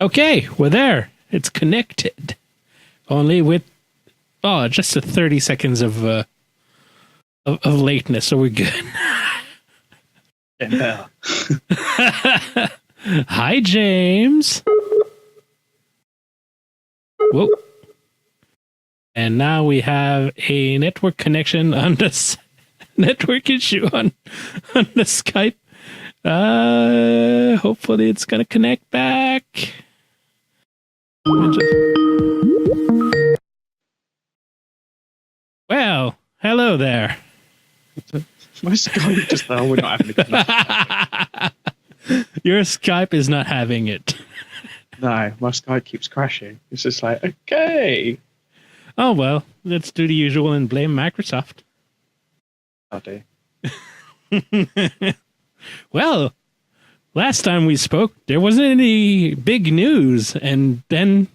Okay, we're there. It's connected. Only with just a 30 seconds of lateness, so we're good. Hi, James. Whoa. And now we have a network connection on this network issue on the Skype. Hopefully it's gonna connect back. Well, hello there. My Skype just now, we're not having it. Your Skype is not having it. No, my Skype keeps crashing. It's just like, okay. Oh, well, let's do the usual and blame Microsoft. I do. Well, last time we spoke, there wasn't any big news. And then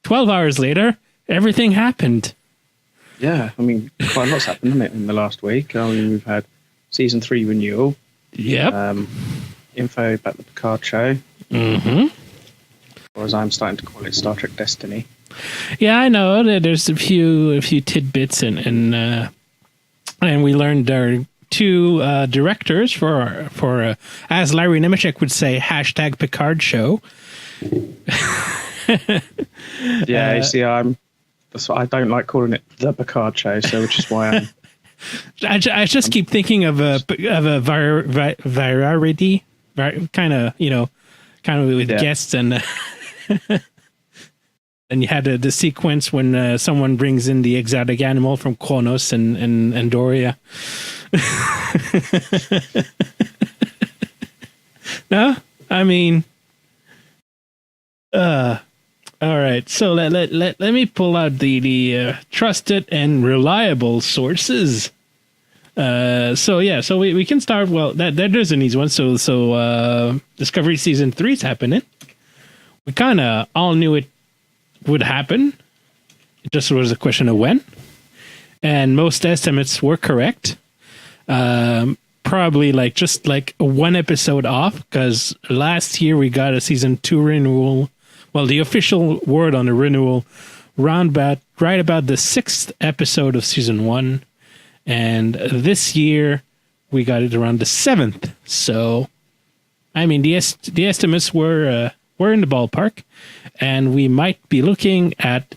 12 hours later, everything happened. Yeah, I mean, quite a lot's happened, hasn't it, in the last week? I mean, we've had Season 3 renewal. Yep. Info about the Picard show. Mm-hmm. Or as I'm starting to call it, Star Trek Destiny. Yeah, I know that there's a few tidbits and we learned there are two directors for as Larry Nemeczek would say, hashtag Picard show. Yeah, you see, that's what I don't like calling it the Picard show, so which is why I just keep thinking of a variety, kind of with guests and. And you had the sequence when someone brings in the exotic animal from Kronos and Doria. No? I mean... all right, so let me pull out the trusted and reliable sources. So we can start. Well, there's an easy one. So Discovery Season 3 is happening. We kind of all knew it would happen. It just was a question of when. And most estimates were correct. Probably just one episode off, because last year we got a Season 2 renewal. Well, the official word on the renewal right about the 6th episode of Season 1. And this year we got it around the 7th. So, I mean, the estimates were in the ballpark. And we might be looking at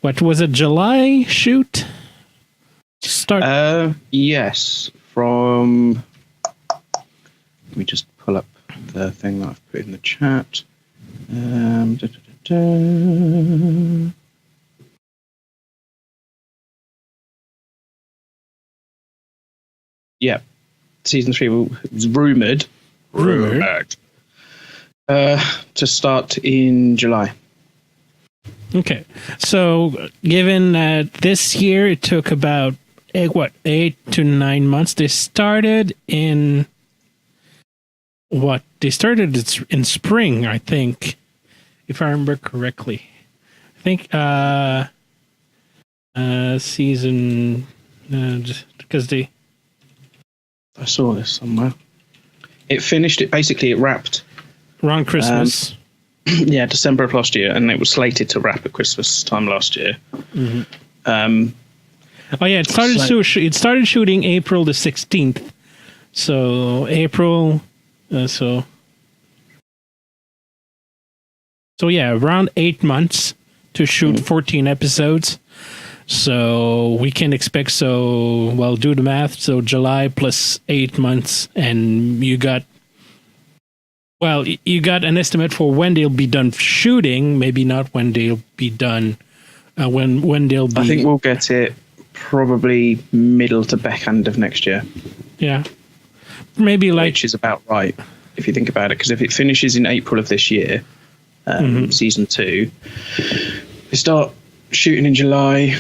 what was a July shoot? Yes, from... Let me just pull up the thing that I've put in the chat. Yeah, Season 3 was rumoured. To start in July. Okay, so given that this year it took about 8 to 9 months, they started in in spring, I think, if I remember correctly. I think season just because I saw this somewhere. It wrapped around Christmas. Yeah, December of last year, and it was slated to wrap at Christmas time last year. Mm-hmm. It started shooting April the 16th. So April, so yeah, around 8 months to shoot 14 episodes. So we can expect do the math. So July plus 8 months, and you got an estimate for when they'll be done shooting, maybe not when they'll be done, when they'll be... I think we'll get it probably middle to back end of next year. Yeah. Maybe which is about right, if you think about it, because if it finishes in April of this year, Season 2, they start shooting in July.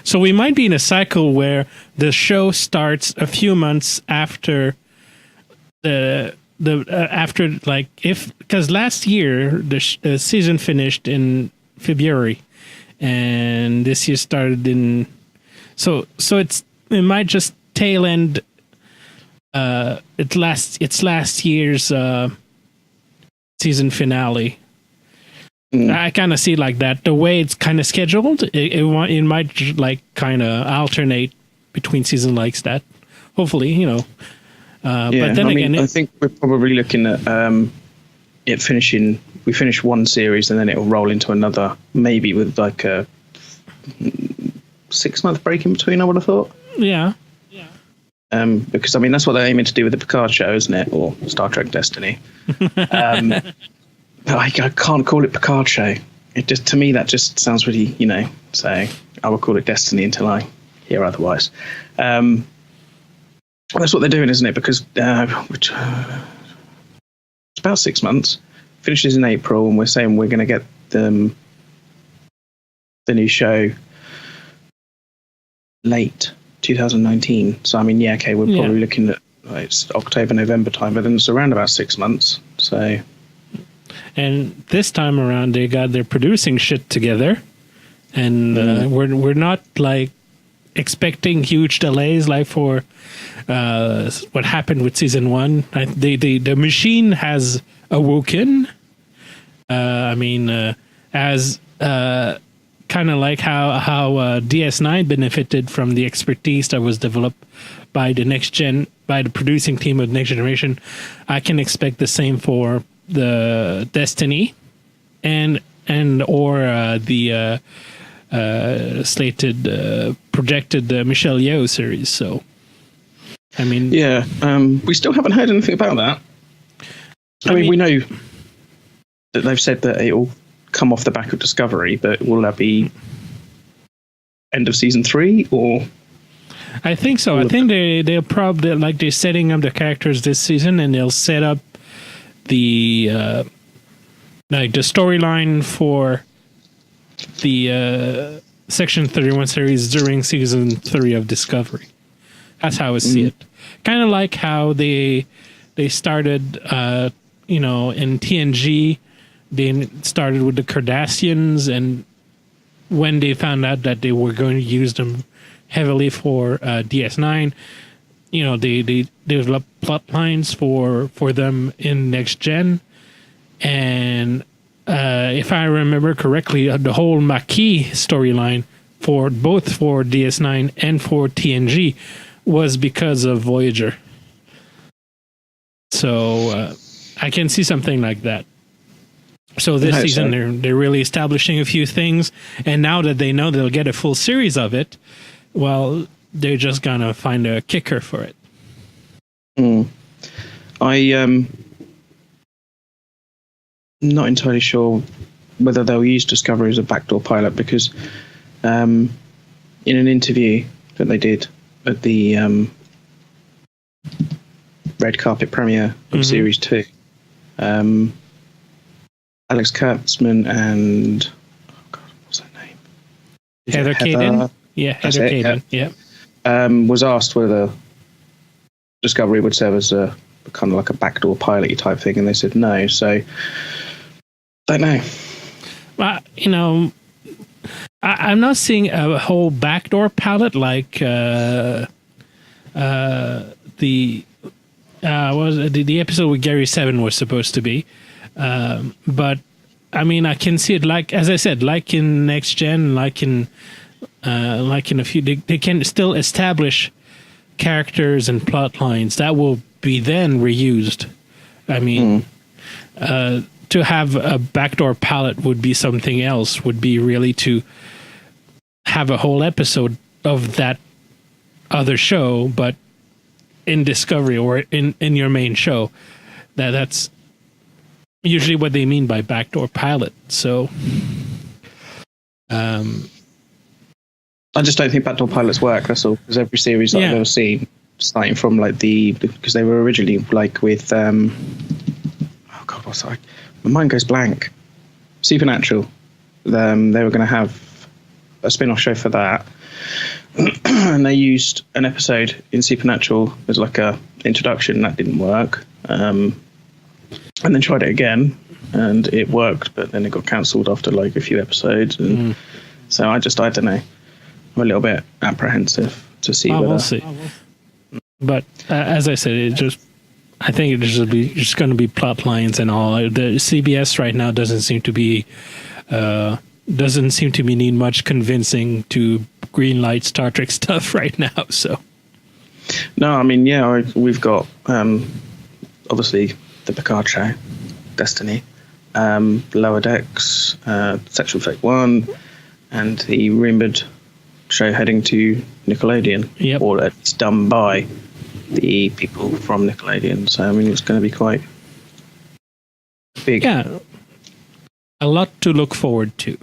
So we might be in a cycle where the show starts a few months after because last year the season finished in February, and this year started in so it might just tail end its last year's season finale. I kind of see it like that. The way it's kind of scheduled, it might like kind of alternate between seasons like that. Hopefully, you know. But then again, I think we're probably looking at it finishing. We finish one series and then it'll roll into another, maybe with like a 6-month break in between. I would have thought. Yeah. Because I mean that's what they're aiming to do with the Picard show, isn't it? Or Star Trek Destiny. I can't call it Picard show. It just, to me, that just sounds really, you know. So I will call it Destiny until I hear otherwise. That's what they're doing, isn't it? Because it's about 6 months. Finishes in April, and we're saying we're going to get the new show late 2019. So I mean, yeah, okay, we're probably looking at it's October, November time, but then it's around about 6 months. So. And this time around, they got their producing shit together, and we're not like expecting huge delays like for what happened with season 1. The machine has awoken. As kind of like how DS9 benefited from the expertise that was developed by the producing team of Next Generation. I can expect the same for the Destiny and or the slated projected Michelle Yeoh series. So I mean, we still haven't heard anything about that. I mean, we know that they've said that it will come off the back of Discovery, but will that be end of season 3 or? I think so. I think they'll probably like they're setting up the characters this season, and they'll set up the like the storyline for the Section 31 series during season 3 of Discovery. That's how I see it. Kind of like how they started, in TNG. They started with the Cardassians, and when they found out that they were going to use them heavily for DS9, they developed plot lines for them in Next Gen. And if I remember correctly, the whole Maquis storyline for both for DS9 and for TNG was because of Voyager. So I can see something like that. So this season they're really establishing a few things, and now that they know they'll get a full series of it, well, they're just gonna find a kicker for it. I'm not entirely sure whether they'll use Discovery as a backdoor pilot, because in an interview that they did at the red carpet premiere of Series 2, Alex Kurtzman and what's her name? Heather Caden. Yeah, Heather Caden. Yeah. Was asked whether Discovery would serve as a kind of like a backdoor pilot type thing, and they said no. So, don't know. I'm not seeing a whole backdoor pilot like the episode with Gary 7 was supposed to be. But I mean, I can see it like, as I said, like in Next Gen, like in a few, they can still establish characters and plot lines that will be then reused. I mean, to have a backdoor palette would be something else, would be really to have a whole episode of that other show, but in Discovery or in your main show. That's usually what they mean by backdoor pilot. So, I just don't think backdoor pilots work. That's all. Because every series that I've ever seen, starting from like because they were originally like with what's that? My mind goes blank. Supernatural. They were going to have a spin-off show for that, and they used an episode in Supernatural as like a introduction. That didn't work. And then tried it again, and it worked, but then it got cancelled after like a few episodes. And so I don't know. I'm a little bit apprehensive to see whether. We'll see. But as I said, I think it's just going to be plot lines and all. The CBS right now doesn't seem to be need much convincing to greenlight Star Trek stuff right now. So no, I mean, yeah, we've got obviously the Picard show, Destiny, Lower Decks, Sexual Fake 1, and the rumored show heading to Nickelodeon. Yep. Or it's done by the people from Nickelodeon. So I mean, it's going to be quite big. Yeah, a lot to look forward to.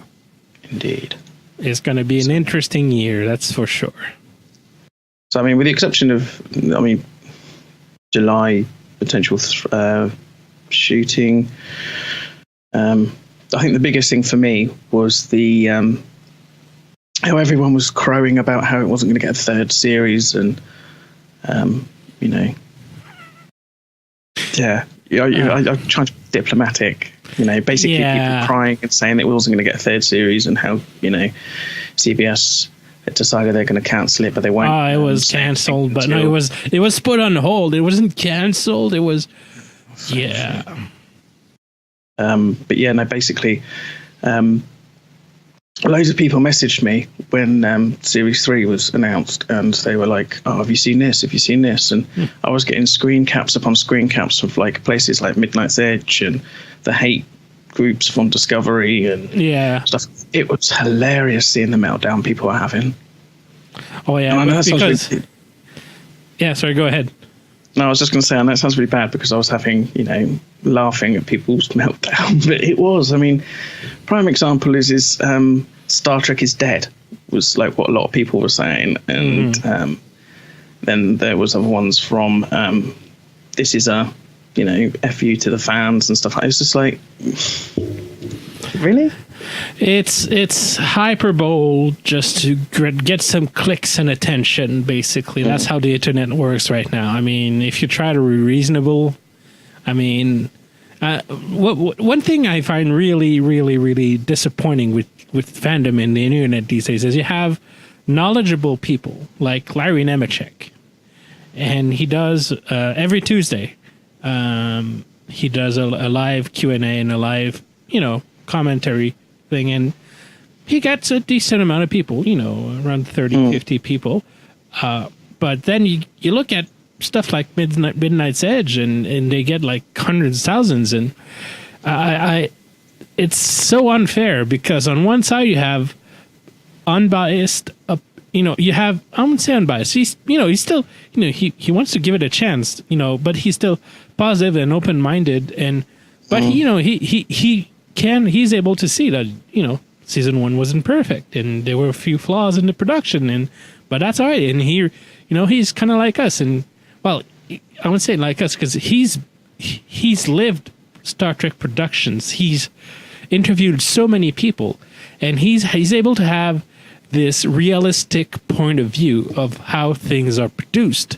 Indeed, it's going to be an interesting year, that's for sure. So I mean, with the exception of, July potential shooting, I think the biggest thing for me was the how everyone was crowing about how it wasn't going to get a third series, and I'm trying to be diplomatic. Basically people crying and saying that it wasn't going to get a third series, and how CBS had decided they're going to cancel it, but they won't. It was cancelled, but no, it was put on hold. It wasn't cancelled. It was, yeah. But yeah, no, basically, loads of people messaged me when Series 3 was announced, and they were like, "Oh, have you seen this? Have you seen this?" And I was getting screen caps upon screen caps of like places like Midnight's Edge and the hate groups from Discovery and stuff. It was hilarious seeing the meltdown people were having. Oh yeah, because sorry, go ahead. No, I was just going to say, I know it sounds really bad because I was having, laughing at people's meltdown, but it was. I mean, prime example is Star Trek is dead was like what a lot of people were saying, and then there was other ones from this is a F you to the fans and stuff. It's just like, really? It's hyperbole just to get some clicks and attention, basically. That's how the internet works right now. I mean, if you try to be reasonable, I mean, one thing I find really, really, really disappointing with fandom in the internet these days is you have knowledgeable people like Larry Nemeczek, and he does every Tuesday. He does a live Q&A and a live, commentary thing, and he gets a decent amount of people, around 30, 50 people. But then you look at stuff like Midnight's Edge, and they get like hundreds of thousands, and it's so unfair because on one side you have unbiased, you have, I wouldn't say unbiased. He's still, he wants to give it a chance, but he's still positive and open-minded, but he's able to see that, season 1 wasn't perfect and there were a few flaws in the production, but that's all right. And he's kind of like us, and well, I wouldn't say like us because he's lived Star Trek productions. He's interviewed so many people, and he's able to have this realistic point of view of how things are produced.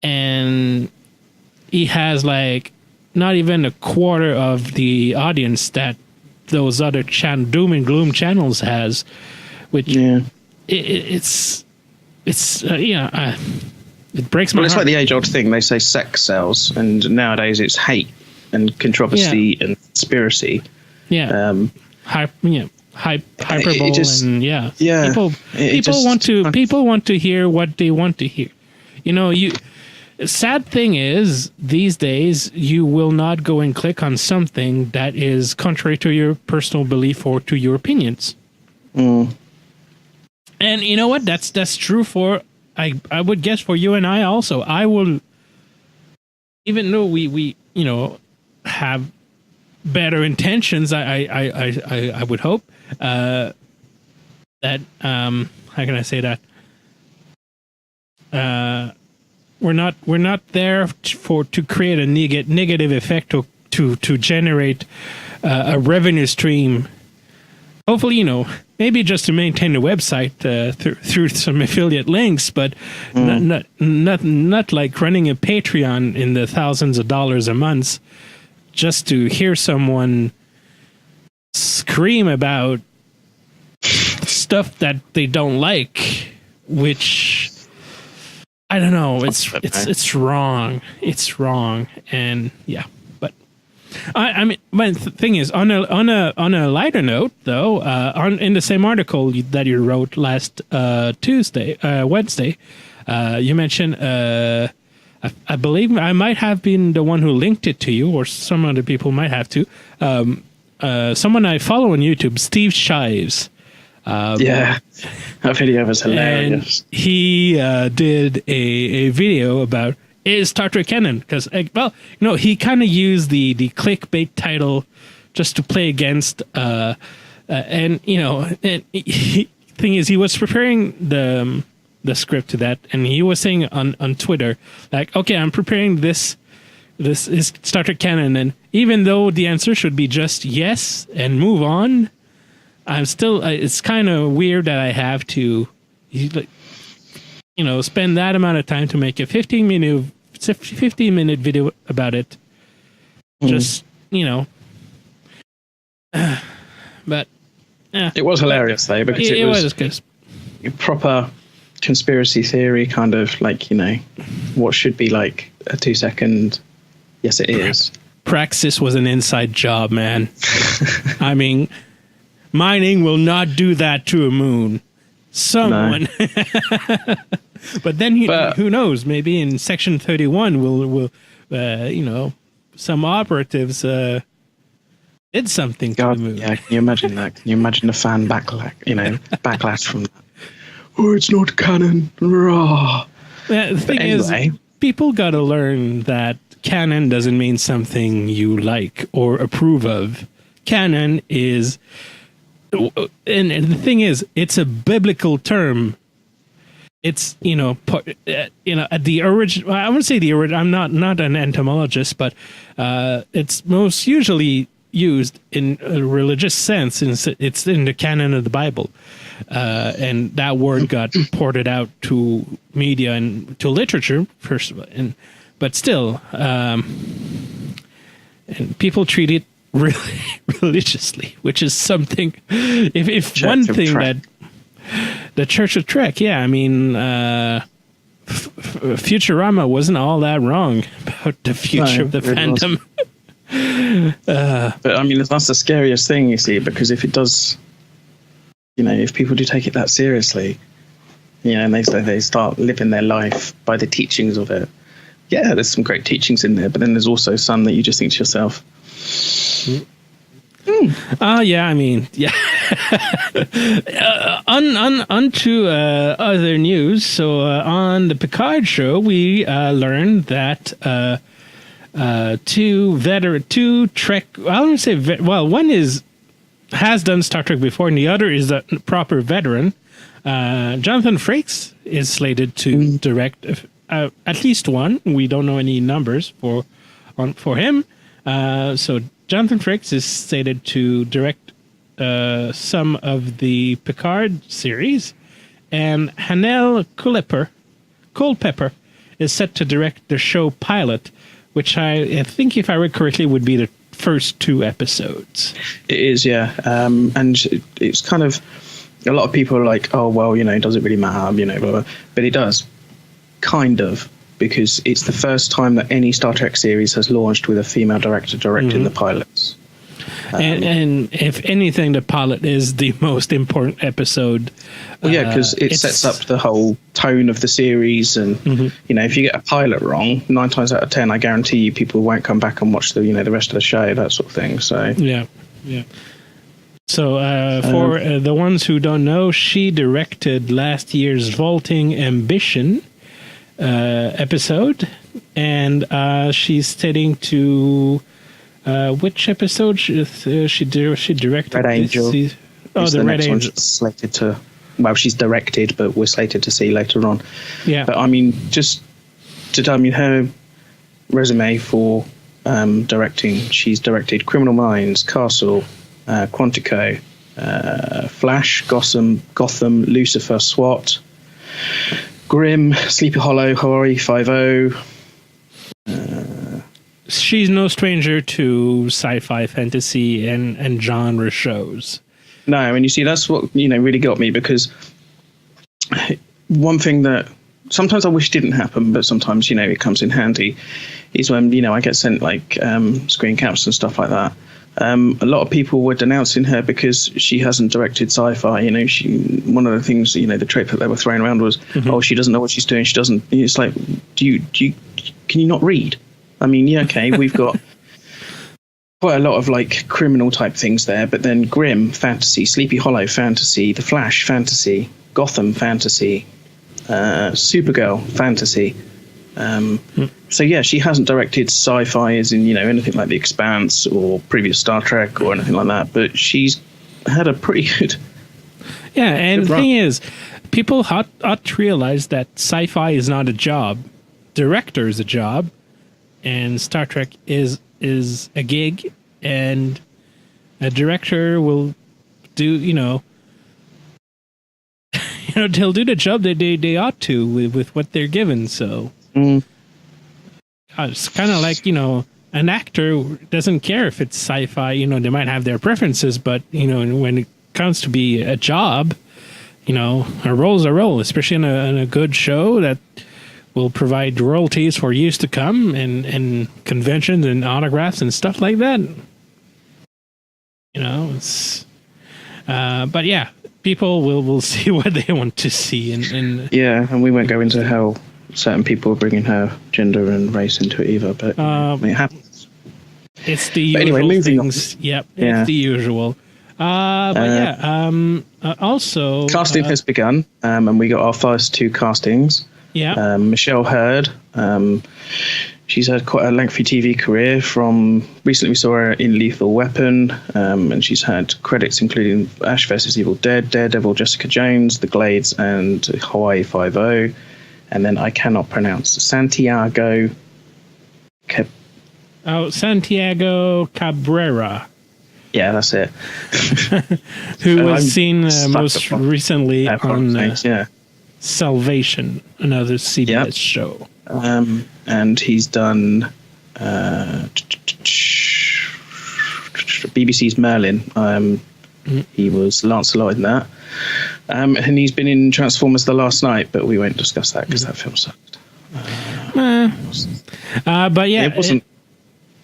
And he has like not even a quarter of the audience that those other doom and gloom channels has, which it breaks my heart. It's like the age-old thing. They say sex sells, and nowadays it's hate and controversy and conspiracy. Hyperbole, and people want to hear what they want to hear. Sad thing is, these days you will not go and click on something that is contrary to your personal belief or to your opinions. And you know what? That's true for I would guess for you and I also. I will, even though we have better intentions. I would hope that how can I say that? We're not there to create a negative effect to generate a revenue stream. Hopefully, maybe just to maintain the website through some affiliate links, but not like running a Patreon in the thousands of dollars a month just to hear someone scream about stuff that they don't like, which I don't know. It's wrong. It's wrong, and yeah. But I mean, but the thing is, on a lighter note, though, in the same article that you wrote last Wednesday, you mentioned. I believe I might have been the one who linked it to you, or some other people might have to. Someone I follow on YouTube, Steve Shives. That video was hilarious. And he did a video about is Star Trek canon, because he kind of used the clickbait title just to play against thing is, he was preparing the script to that, and he was saying on Twitter, like, okay, I'm preparing this is Star Trek canon, and even though the answer should be just yes and move on, I'm still it's kind of weird that I have to spend that amount of time to make a 15-minute video about it. Just but it was hilarious though, because it was proper conspiracy theory, kind of like, what should be like a 2-second yes it is. Praxis was an inside job, man. I mean, mining will not do that to a moon. Someone no. But then who knows, maybe in section 31 will some operatives did something to the moon. Yeah, can you imagine that? Can you imagine the fan backlash from that? Oh, it's not canon. Raw. Yeah, the thing is, people got to learn that canon doesn't mean something you like or approve of. Canon is, and the thing is, it's a biblical term. It's at the original. I wouldn't say the original. I'm not an entomologist, but it's most usually used in a religious sense. It's in the canon of the Bible. And that word got ported out to media and to literature first, but still, and people treat it really religiously, which is something. If one thing that the Church of Trek, I mean, Futurama wasn't all that wrong about the future of the fandom. But I mean, that's the scariest thing, you see, because if it does. If people do take it that seriously, and they start living their life by the teachings of it, there's some great teachings in there, but then there's also some that you just think to yourself, I mean, on to other news. So on the Picard show, we learned that two Trek, I don't say, one has done Star Trek before, and the other is a proper veteran. Jonathan Frakes is slated to direct at least one. We don't know any numbers for him. So Jonathan Frakes is slated to direct some of the Picard series, and Hanel Culpepper is set to direct the show pilot, which I think, if I read correctly, would be the first 2 episodes. It is, yeah. And it's kind of, a lot of people are like, oh, well, does it really matter, blah, blah. But it does, kind of, because it's the first time that any Star Trek series has launched with a female director directing the pilots. And if anything, the pilot is the most important episode. Well, yeah, because it sets up the whole tone of the series, and if you get a pilot wrong, 9 times out of 10, I guarantee you, people won't come back and watch the the rest of the show, that sort of thing. So yeah. So for the ones who don't know, she directed last year's Vaulting Ambition episode, and she's stating to. Which episode she directed? Red Angel. The Red Angel. Slated to. Well, she's directed, but we're slated to see later on. Yeah. But I mean, just to tell me her resume for directing, she's directed Criminal Minds, Castle, Quantico, Flash, Gotham, Lucifer, SWAT, Grimm, Sleepy Hollow, Hawaii Five-0. She's no stranger to sci-fi, fantasy, and genre shows. No, and you see, that's what really got me, because one thing that sometimes I wish didn't happen, but sometimes, it comes in handy, is when, I get sent like screen caps and stuff like that. A lot of people were denouncing her because she hasn't directed sci-fi. One of the things, the trope that they were throwing around was, oh, she doesn't know what she's doing. She doesn't. It's like, can you not read? I mean, yeah, okay, we've got quite a lot of like criminal type things there, but then Grimm fantasy, Sleepy Hollow fantasy, The Flash fantasy, Gotham fantasy, Supergirl fantasy. So yeah, she hasn't directed sci-fi as in, anything like The Expanse or previous Star Trek or anything like that, but she's had a pretty good. Yeah, and the thing is, people ought to realize that sci-fi is not a job. Director is a job, and Star Trek is a gig, and a director will do, they'll do the job that they ought to with what they're given. So it's kind of like, an actor doesn't care if it's sci-fi. They might have their preferences, but when it comes to be a job, a role's a role, especially in a good show that will provide royalties for years to come, and conventions and autographs and stuff like that. It's but yeah, people will see what they want to see, and yeah, and we won't go into how certain people are bringing her gender and race into it either, but it happens. It's the usual things. Yep, it's the usual. Also casting has begun, and we got our first 2 castings. Yeah, Michelle Hurd. She's had quite a lengthy TV career. From recently, we saw her in Lethal Weapon, and she's had credits including Ash vs. Evil Dead, Daredevil, Jessica Jones, The Glades, and Hawaii Five-0. And then I cannot pronounce Santiago Cabrera. Yeah, that's it. Who was seen most recently on Salvation, another CBS show. And he's done BBC's Merlin. He was Lancelot in that. And he's been in Transformers The Last Night, but we won't discuss that because that film sucked. But yeah, it wasn't.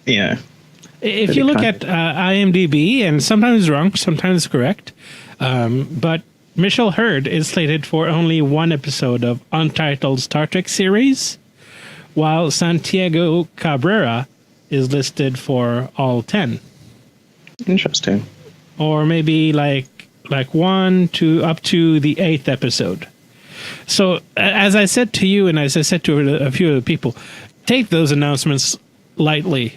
If you look at IMDb, and sometimes it's wrong, sometimes it's correct, but Michelle Hurd is slated for only 1 episode of Untitled Star Trek series, while Santiago Cabrera is listed for all 10. Interesting. Or maybe like 1 to up to the 8th episode. So as I said to you, and as I said to a few other people, take those announcements lightly.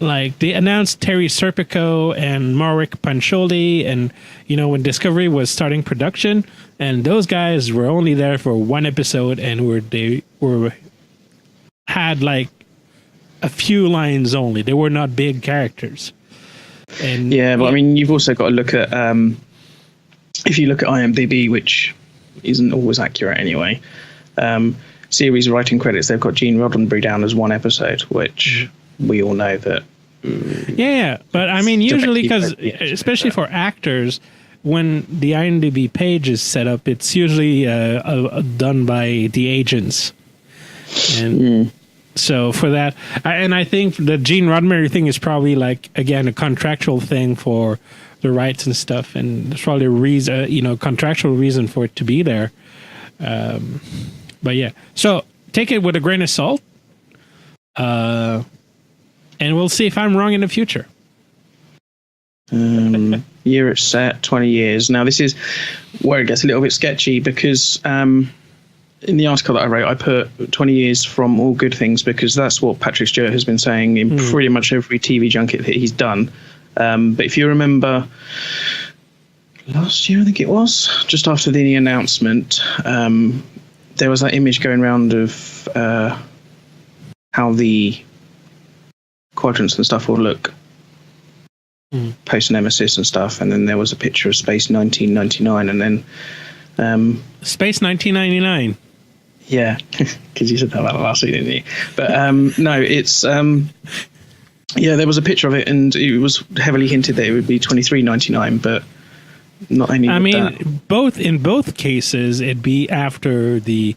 Like they announced Terry Serpico and Marek Pancholi, and when Discovery was starting production, and those guys were only there for 1 episode, and had like a few lines only. They were not big characters. And but I mean, you've also got to look at if you look at IMDb, which isn't always accurate anyway. Series writing credits, they've got Gene Roddenberry down as 1 episode, which we all know that. But I mean, usually because, especially for actors, when the IMDb page is set up, it's usually done by the agents, and so for that, and I think the Gene Roddenberry thing is probably like again a contractual thing for the rights and stuff, and there's probably a reason, contractual reason for it to be there. But yeah, so take it with a grain of salt. And we'll see if I'm wrong in the future. Year it's set, 20 years. Now, this is where it gets a little bit sketchy because in the article that I wrote, I put 20 years from All Good Things because that's what Patrick Stewart has been saying in pretty much every TV junket that he's done. But if you remember last year, I think it was, just after the announcement, there was that image going around of how the quadrants and stuff will look post Nemesis and stuff, and then there was a picture of Space 1999, and then Space 1999. Yeah, because you said that about last week, didn't you? But no, it's there was a picture of it, and it was heavily hinted that it would be 23.99, but not only I with mean, that. in both cases, it'd be after the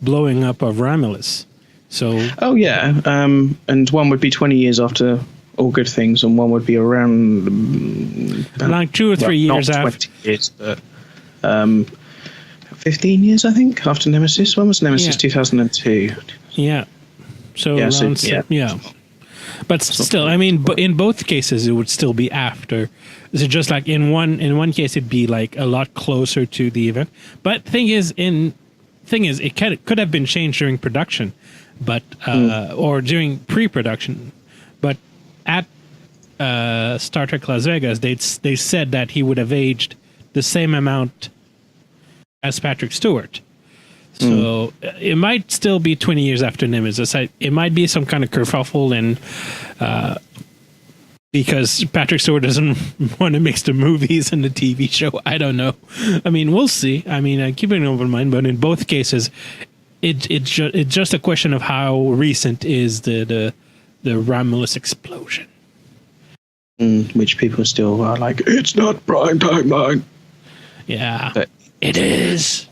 blowing up of Romulus. So, Oh yeah, and one would be 20 years after All Good Things, and one would be around like 2 or 3 years not after. 20 years, but 15 years, I think, after Nemesis. When was Nemesis? 2002. Yeah. So Yeah, around so, yeah. But still, I mean, in both cases, it would still be after. So just like in one case, it'd be like a lot closer to the event. But thing is, it could have been changed during production, but or during pre-production. But at Star Trek Las Vegas, they said that he would have aged the same amount as Patrick Stewart. So it might still be 20 years after Nemesis. It might be some kind of kerfuffle, and because Patrick Stewart doesn't want to mix the movies and the TV show. I don't know. I mean, we'll see. I mean, keep an open mind, but in both cases, it's just a question of how recent is the Romulus explosion. Which people still are like, it's not prime timeline. Yeah, but it is.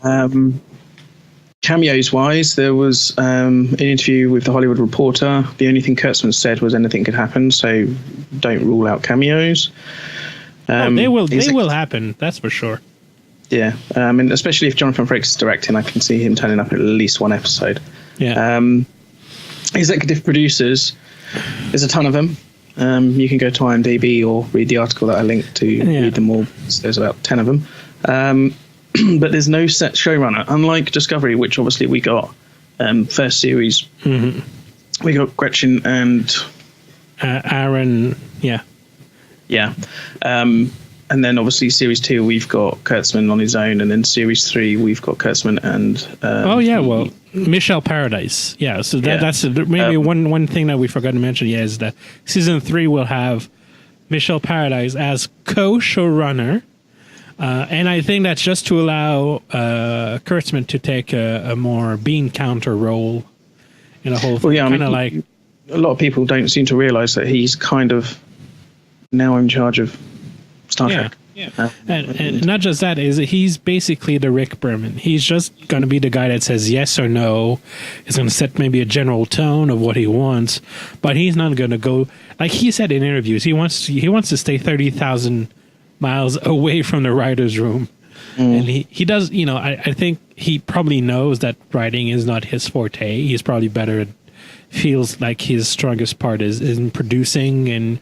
Cameos wise, there was an interview with the Hollywood Reporter. The only thing Kurtzman said was anything could happen, so don't rule out cameos. They will happen, that's for sure. Yeah, and especially if Jonathan Frakes is directing, I can see him turning up at least one episode. Yeah. Executive producers, there's a ton of them. You can go to IMDb or read the article that I linked to read them all. So there's about 10 of them. But there's no set showrunner, unlike Discovery, which obviously we got first series. Mm-hmm. We got Gretchen and Aaron. Yeah. And then obviously series 2 we've got Kurtzman on his own, and then series 3 we've got Kurtzman and Michelle Paradise. Yeah, so that's maybe one thing that we forgot to mention. Yeah, is that season 3 will have Michelle Paradise as co-showrunner. And I think that's just to allow Kurtzman to take a more bean counter role in a whole thing. Well, yeah, like a lot of people don't seem to realize that he's kind of now in charge of Star Trek. Yeah. And not just that, is he's basically the Rick Berman. He's just going to be the guy that says yes or no. He's going to set maybe a general tone of what he wants, but he's not going to go, like he said in interviews, he wants to stay 30,000 miles away from the writer's room. And he does, I think he probably knows that writing is not his forte. He's probably better at, feels like his strongest part is in producing and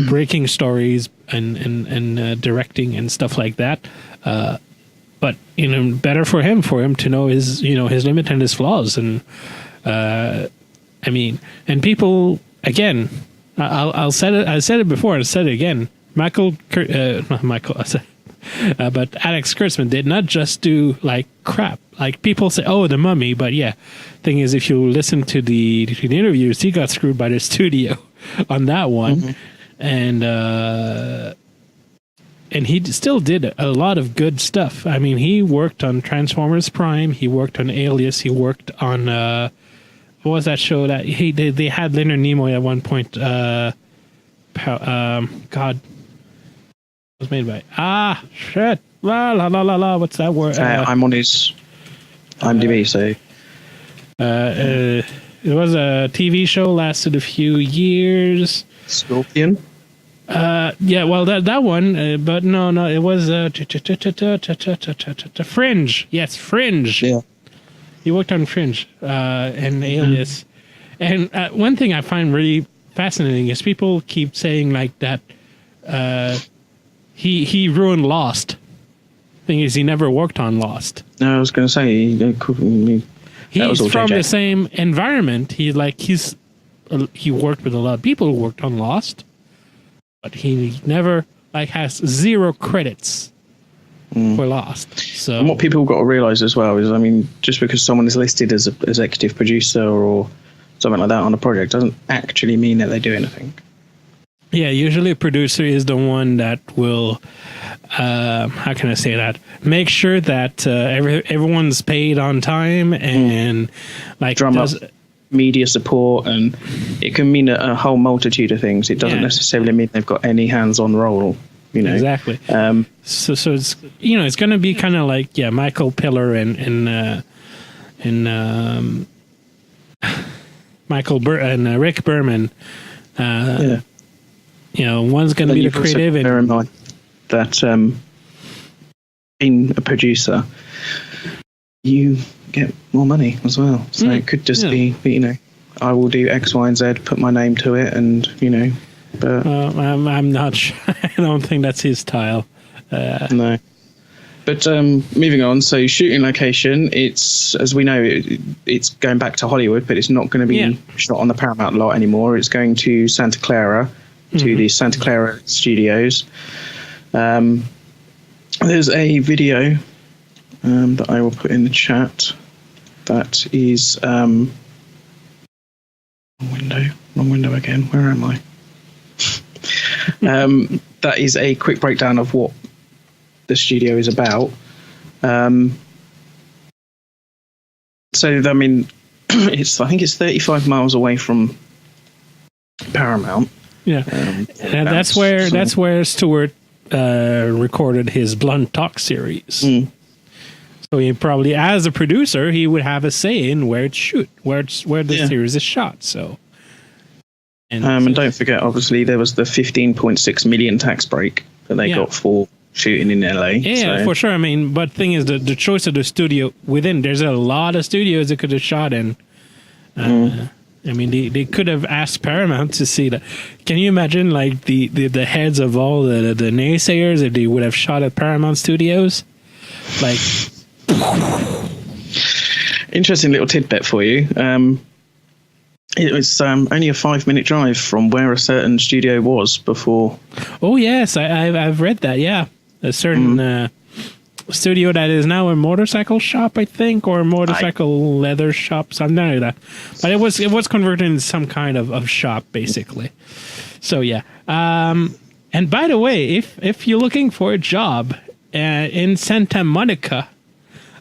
breaking stories and directing and stuff like that. But better for him to know his his limit and his flaws. And I mean, and people again, I said it before, I'll say it again. But Alex Kurtzman did not just do like crap. Like people say, "Oh, The Mummy," but yeah, thing is, if you listen to the interviews, he got screwed by the studio on that one, and he still did a lot of good stuff. I mean, he worked on Transformers Prime, he worked on Alias, he worked on what was that show that they had Leonard Nimoy at one point? God. Was made by shit la what's that word? I'm on his IMDb, so it was a TV show, lasted a few years. Scorpion. That one, but no, it was Fringe. Yes, Fringe. Yeah, he worked on Fringe and Alias. And one thing I find really fascinating is people keep saying like that. He ruined Lost. Thing is, he never worked on Lost. No, I was going to say he's from the same environment. He worked with a lot of people who worked on Lost, but he never has 0 credits for Lost. So, and what people got to realize as well is, I mean, just because someone is listed as an executive producer or something like that on a project doesn't actually mean that they do anything. Yeah, usually a producer is the one that will, how can I say that? Make sure that everyone's paid on time and drum up media support, and it can mean a whole multitude of things. It doesn't necessarily mean they've got any hands-on role. Exactly. So it's it's going to be kind of like Michael Piller and Rick Berman. One's going to be the creative. Bear in mind that being a producer, you get more money as well. So it could just be, I will do X, Y, and Z, put my name to it, and But I'm not sure. I don't think that's his style. No. But moving on, so shooting location, it's, as we know, it's going back to Hollywood, but it's not going to be shot on the Paramount lot anymore. It's going to Santa Clara, to the Santa Clara studios. There's a video that I will put in the chat that is... wrong window again. Where am I? That is a quick breakdown of what the studio is about. So I mean, I think it's 35 miles away from Paramount. Yeah, and that's where Stewart recorded his Blunt Talk series. So he probably, as a producer, he would have a say in where the series is shot. So. And don't forget, obviously, there was the 15.6 million tax break that they got for shooting in LA. Yeah, for sure. I mean, but thing is, the choice of the studio there's a lot of studios that could have shot in. I mean, they could have asked Paramount to see that. Can you imagine, like, the heads of all the naysayers if they would have shot at Paramount Studios? Like, interesting little tidbit for you. It was only a 5-minute drive from where a certain studio was before. Oh yes, I've read that. Yeah, a certain studio that is now a motorcycle shop, I think, or a motorcycle leather shop, something like that. But it was converted into some kind of shop, basically. So yeah. And by the way, if you're looking for a job in Santa Monica,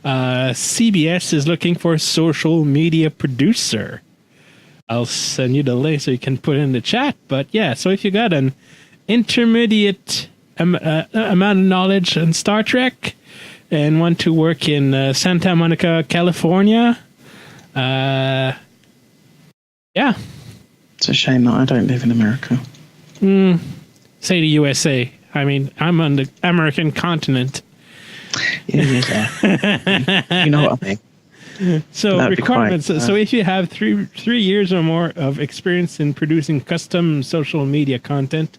CBS is looking for a social media producer. I'll send you the link so you can put it in the chat. But yeah, so if you got an intermediate amount of knowledge in Star Trek and want to work in Santa Monica, California, yeah. It's a shame that I don't live in America. Say the USA. I mean, I'm on the American continent. Yeah. You know what I mean. So requirements. So if you have 3 years or more of experience in producing custom social media content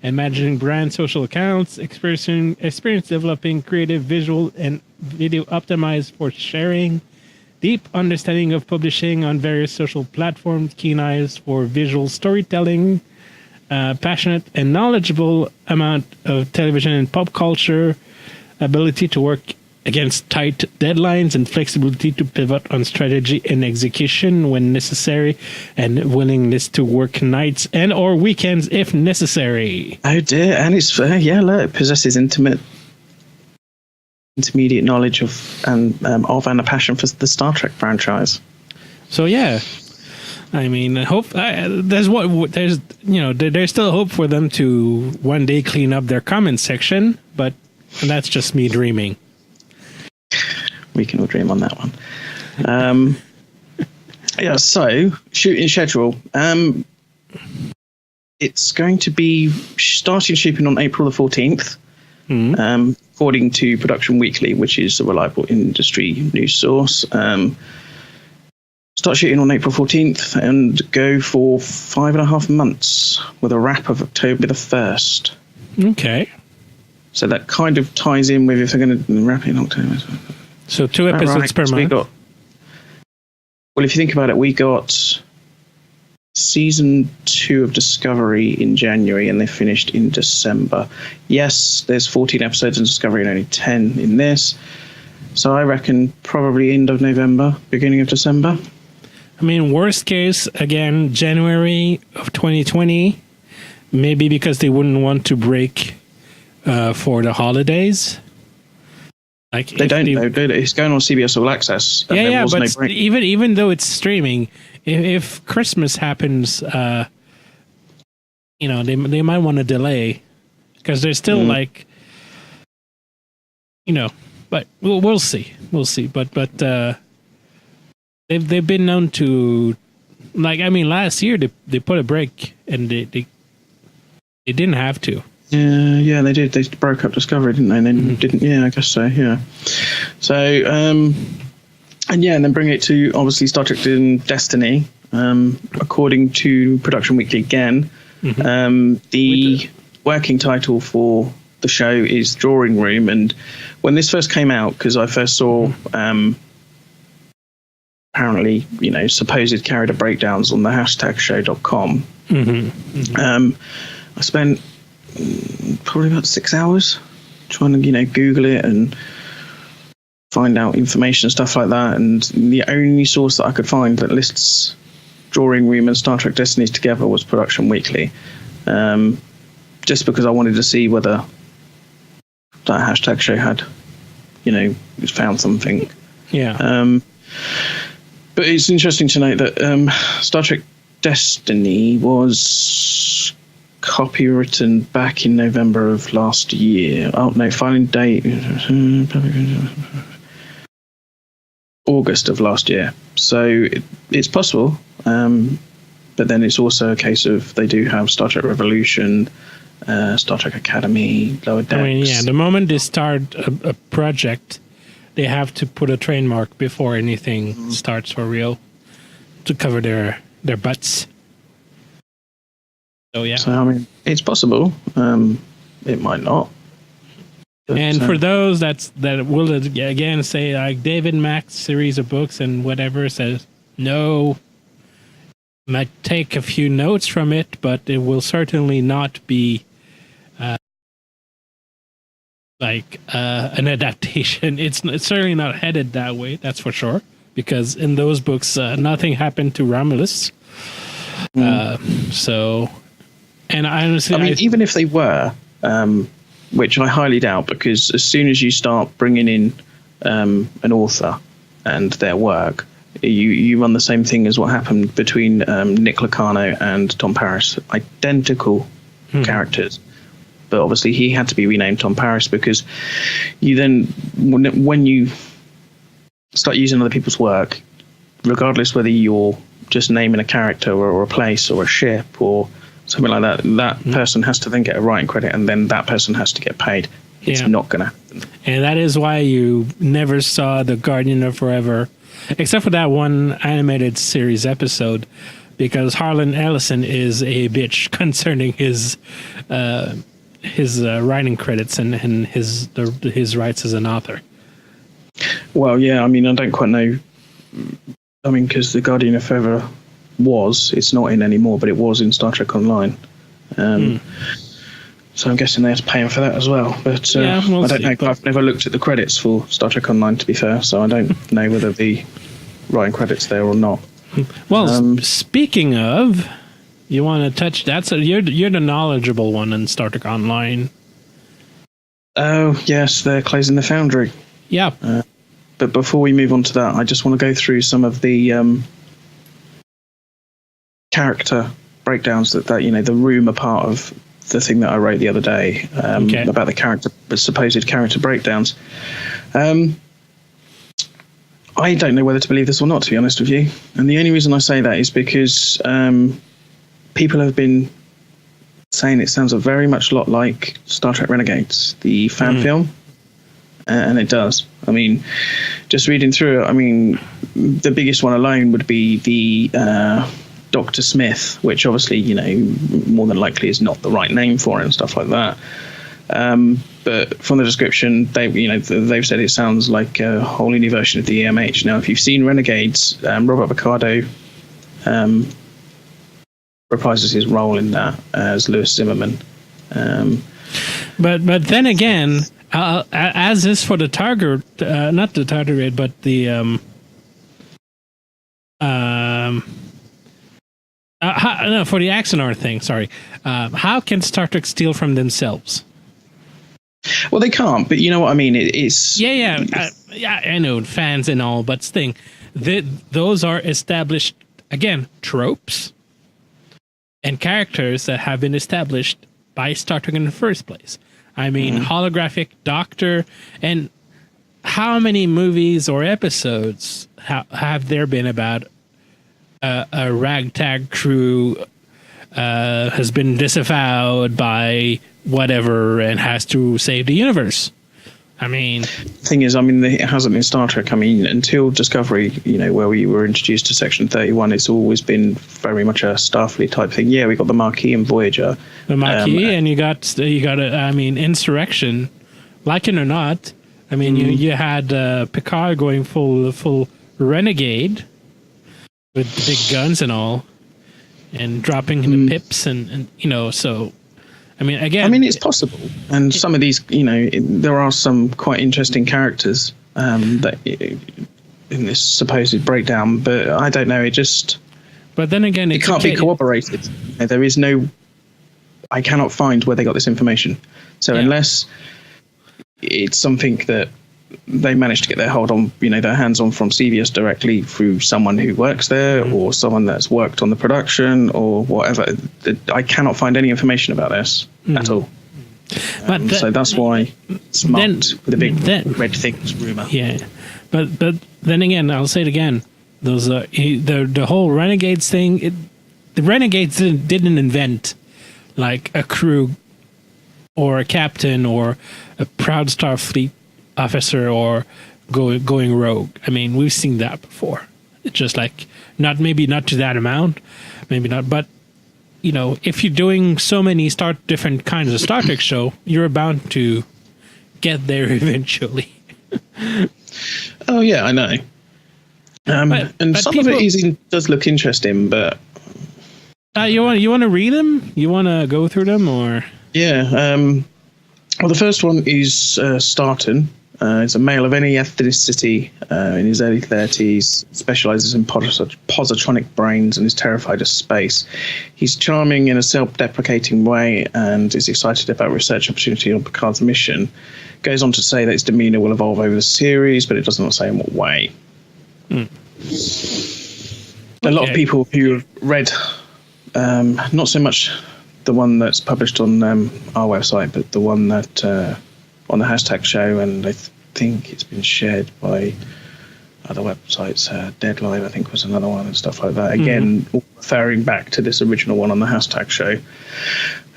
and managing brand social accounts, experience developing creative visual and video optimized for sharing, deep understanding of publishing on various social platforms, keen eyes for visual storytelling, passionate and knowledgeable amount of television and pop culture, ability to work against tight deadlines and flexibility to pivot on strategy and execution when necessary, and willingness to work nights and or weekends if necessary. Oh dear, and it's it possesses intermediate knowledge of and a passion for the Star Trek franchise. So yeah, I mean, hope there's still hope for them to one day clean up their comment section, but that's just me dreaming. We can all dream on that one. So shooting schedule. It's going to be starting shooting on April the 14th, according to Production Weekly, which is a reliable industry news source. Start shooting on April 14th and go for 5.5 months with a wrap of October the 1st. Okay. So that kind of ties in with if they're going to wrap it in October. So 2 episodes per month. Well, if you think about it, we got season 2 of Discovery in January and they finished in December. Yes, there's 14 episodes in Discovery and only 10 in this. So I reckon probably end of November, beginning of December. I mean, worst case, again, January of 2020, maybe because they wouldn't want to break for the holidays. Like they don't know, do they? It's going on CBS All Access. Yeah, but no even though it's streaming, if Christmas happens, they might want to delay. because they're still like, but we'll see. But they've been known to, last year they put a break and they didn't have to. Yeah, they did. They broke up Discovery, didn't they? And then didn't. Yeah, I guess so. Yeah. So, and then bring it to obviously Star Trek Destiny. According to Production Weekly again, the working title for the show is Drawing Room. And when this first came out, because I first saw apparently, supposed character breakdowns on the hashtagshow.com. I spent probably about 6 hours trying to, Google it and find out information and stuff like that. And the only source that I could find that lists Drawing Room and Star Trek Destiny together was Production Weekly. Just because I wanted to see whether that hashtag show had, found something. Yeah. But it's interesting to note that Star Trek Destiny was copywritten back in November of last year. Oh, no, filing date August of last year. So it's possible. But then it's also a case of they do have Star Trek Revolution, Star Trek Academy, Lower Decks. The moment they start a project, they have to put a trademark before anything starts for real to cover their butts. So yeah. So it's possible. It might not. But, and for those that will again say like David Mack's series of books and whatever says no, might take a few notes from it, but it will certainly not be an adaptation. It's certainly not headed that way, that's for sure, because in those books nothing happened to Romulus. So, and I honestly, even if they were, which I highly doubt, because as soon as you start bringing in an author and their work, you run the same thing as what happened between Nick Lucano and Tom Paris. Identical characters. But obviously he had to be renamed Tom Paris because you then, when you start using other people's work, regardless whether you're just naming a character or a place or a ship or something like that, that person has to then get a writing credit and then that person has to get paid. It's not going to happen. And that is why you never saw the Guardian of Forever, except for that one animated series episode, because Harlan Ellison is a bitch concerning his writing credits and his rights as an author. Well, yeah, I don't quite know. Because the Guardian of Forever it's not in anymore, but it was in Star Trek Online. So I'm guessing they have to pay him for that as well. But I don't know. I've never looked at the credits for Star Trek Online, to be fair, so I don't know whether the writing credits there or not. Well, speaking of, you want to touch that? So you're the knowledgeable one in Star Trek Online. Oh yes, they're closing the Foundry. Yeah. But before we move on to that, I just want to go through some of the character breakdowns that the room are part of the thing that I wrote the other day about the supposed character breakdowns. I don't know whether to believe this or not, to be honest with you. And the only reason I say that is because people have been saying it sounds a very much a lot like Star Trek Renegades, the fan film. And it does. Just reading through it, the biggest one alone would be the Dr. Smith, which obviously, more than likely is not the right name for it and stuff like that. But from the description, they've said it sounds like a whole new version of the EMH. Now, if you've seen Renegades, Robert Picardo reprises his role in that as Lewis Zimmerman. But then again, as is for the Target, not the Target, but the for the Axanar thing. Sorry, how can Star Trek steal from themselves? Well, they can't, but you know what I mean. It's I know fans and all, but thing, those are established again tropes and characters that have been established by Star Trek in the first place. I mean, holographic Doctor, and how many movies or episodes have there been about a ragtag crew has been disavowed by whatever and has to save the universe? I mean, thing is, I mean, it hasn't in Star Trek. I mean, until Discovery, where we were introduced to Section 31, it's always been very much a Starfleet type thing. Yeah, we got the Maquis and Voyager. The Maquis, and you got I mean, Insurrection, like it or not. I mean, you had Picard going full renegade with the big guns and all, and dropping the pips and so. I mean, again... I mean, it's possible. And some of these, there are some quite interesting characters that in this supposed breakdown, but I don't know, it just... But then again... It can't be corroborated. There is no... I cannot find where they got this information. So unless it's something that they managed to get their hold on, their hands on from CBS directly through someone who works there or someone that's worked on the production or whatever, I cannot find any information about this at all. So that's why it's marked with a big red things rumor. Yeah, but then again, I'll say it again. Those the whole Renegades thing. The Renegades didn't invent like a crew or a captain or a proud Starfleet officer or going rogue. I mean, we've seen that before. It's just like not to that amount, maybe not, but if you're doing so many different kinds of Star Trek show, you're bound to get there eventually. Oh yeah, I know. But some of it does look interesting, but you want to read them? You want to go through them, or yeah? Well, the first one is Starton. He's a male of any ethnicity in his early 30s, specializes in positronic brains and is terrified of space. He's charming in a self-deprecating way and is excited about research opportunity on Picard's mission. Goes on to say that his demeanor will evolve over the series, but it does not say in what way. A lot of people who have read, not so much the one that's published on our website, but the one that on the hashtag show, and I think it's been shared by other websites. Deadline, I think, was another one, and stuff like that. Again, referring back to this original one on the hashtag show.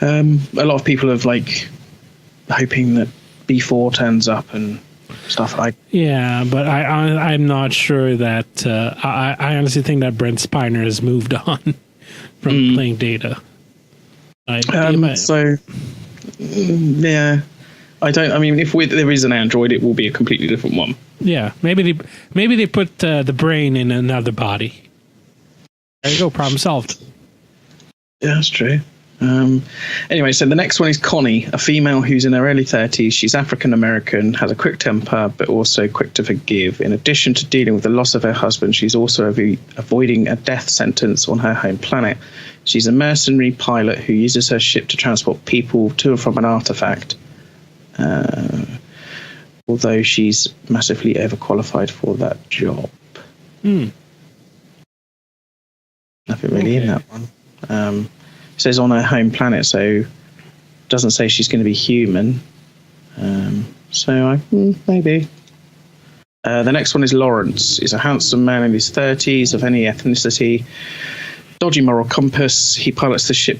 A lot of people have hoping that B4 turns up and stuff like. Yeah, but I'm not sure that. I honestly think that Brent Spiner has moved on from playing Data. Yeah. I mean, if there is an android, it will be a completely different one. Yeah, maybe they put the brain in another body. There you go, problem solved. Yeah, that's true. Anyway, so the next one is Connie, a female who's in her early 30s. She's African American, has a quick temper, but also quick to forgive. In addition to dealing with the loss of her husband, she's also avoiding a death sentence on her home planet. She's a mercenary pilot who uses her ship to transport people to and from an artifact. Although she's massively overqualified for that job. Nothing really in that one. It says on her home planet, so doesn't say she's going to be human. Maybe. The next one is Lawrence. He's a handsome man in his 30s, of any ethnicity. Dodgy moral compass. He pilots the ship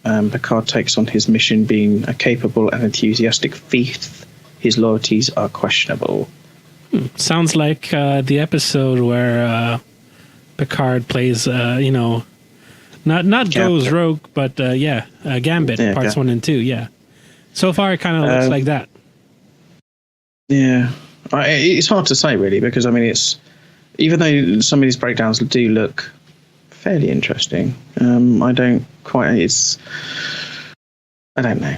Picard takes on his mission, being a capable and enthusiastic thief. His loyalties are questionable. Sounds like the episode where Picard plays, not goes rogue, but Gambit, parts 1 and 2. Yeah, so far it kind of looks like that. Yeah, it's hard to say really, because I mean, it's even though some of these breakdowns do look fairly interesting, I don't know.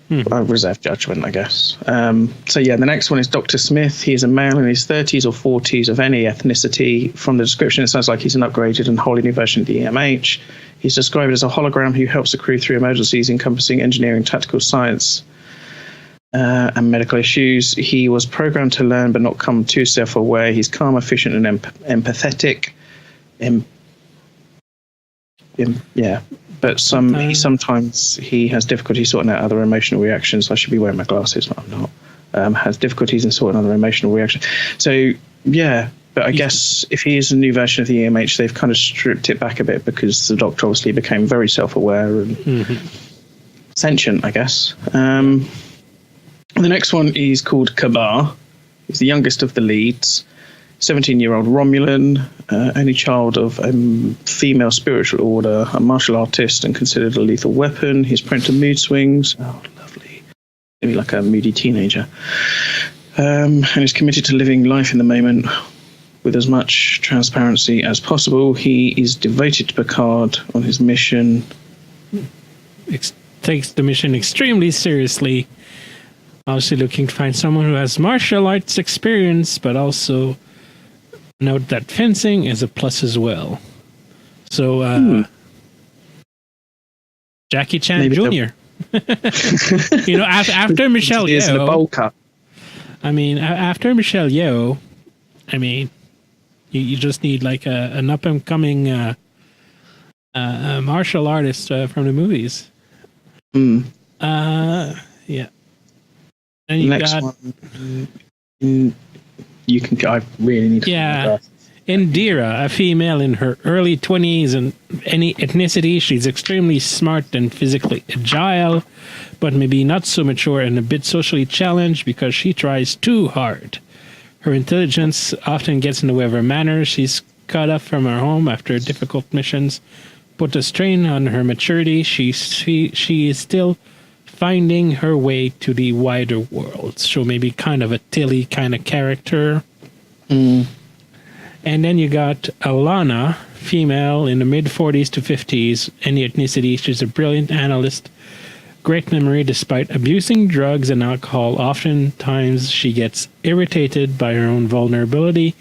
I reserve judgment, I guess. The next one is Dr. Smith. He is a male in his 30s or 40s of any ethnicity. From the description, it sounds like he's an upgraded and wholly new version of the EMH. He's described as a hologram who helps the crew through emergencies encompassing engineering, tactical science, and medical issues. He was programmed to learn but not come too self-aware. He's calm, efficient, and empathetic. Yeah. But sometimes he has difficulty sorting out other emotional reactions. I should be wearing my glasses, but I'm not. Has difficulties in sorting other emotional reactions. So, yeah. But I guess if he is a new version of the EMH, they've kind of stripped it back a bit because the Doctor obviously became very self-aware and sentient, I guess. The next one is called Khabar. He's the youngest of the leads. 17-year-old Romulan, only child of a female spiritual order, a martial artist and considered a lethal weapon. He's prone to mood swings. Oh, lovely. Maybe like a moody teenager. And is committed to living life in the moment with as much transparency as possible. He is devoted to Picard on his mission. Takes the mission extremely seriously. Obviously looking to find someone who has martial arts experience, but also note that fencing is a plus as well. So, Jackie Chan Maybe Jr. After Michelle Yeoh. In a bowl cut. I mean, after Michelle Yeoh, I mean, you just need like an up and coming martial artist from the movies. Yeah. And you next got one. You can. I really need to. Yeah. Indira, a female in her early 20s and any ethnicity, she's extremely smart and physically agile, but maybe not so mature and a bit socially challenged because she tries too hard. Her intelligence often gets in the way of her manners. She's cut off from her home after difficult missions, put a strain on her maturity. She is still finding her way to the wider world. So maybe kind of a Tilly kind of character. And then you got Alana, female in the mid-40s to 50s, any ethnicity. She's a brilliant analyst, great memory despite abusing drugs and alcohol. Oftentimes she gets irritated by her own vulnerability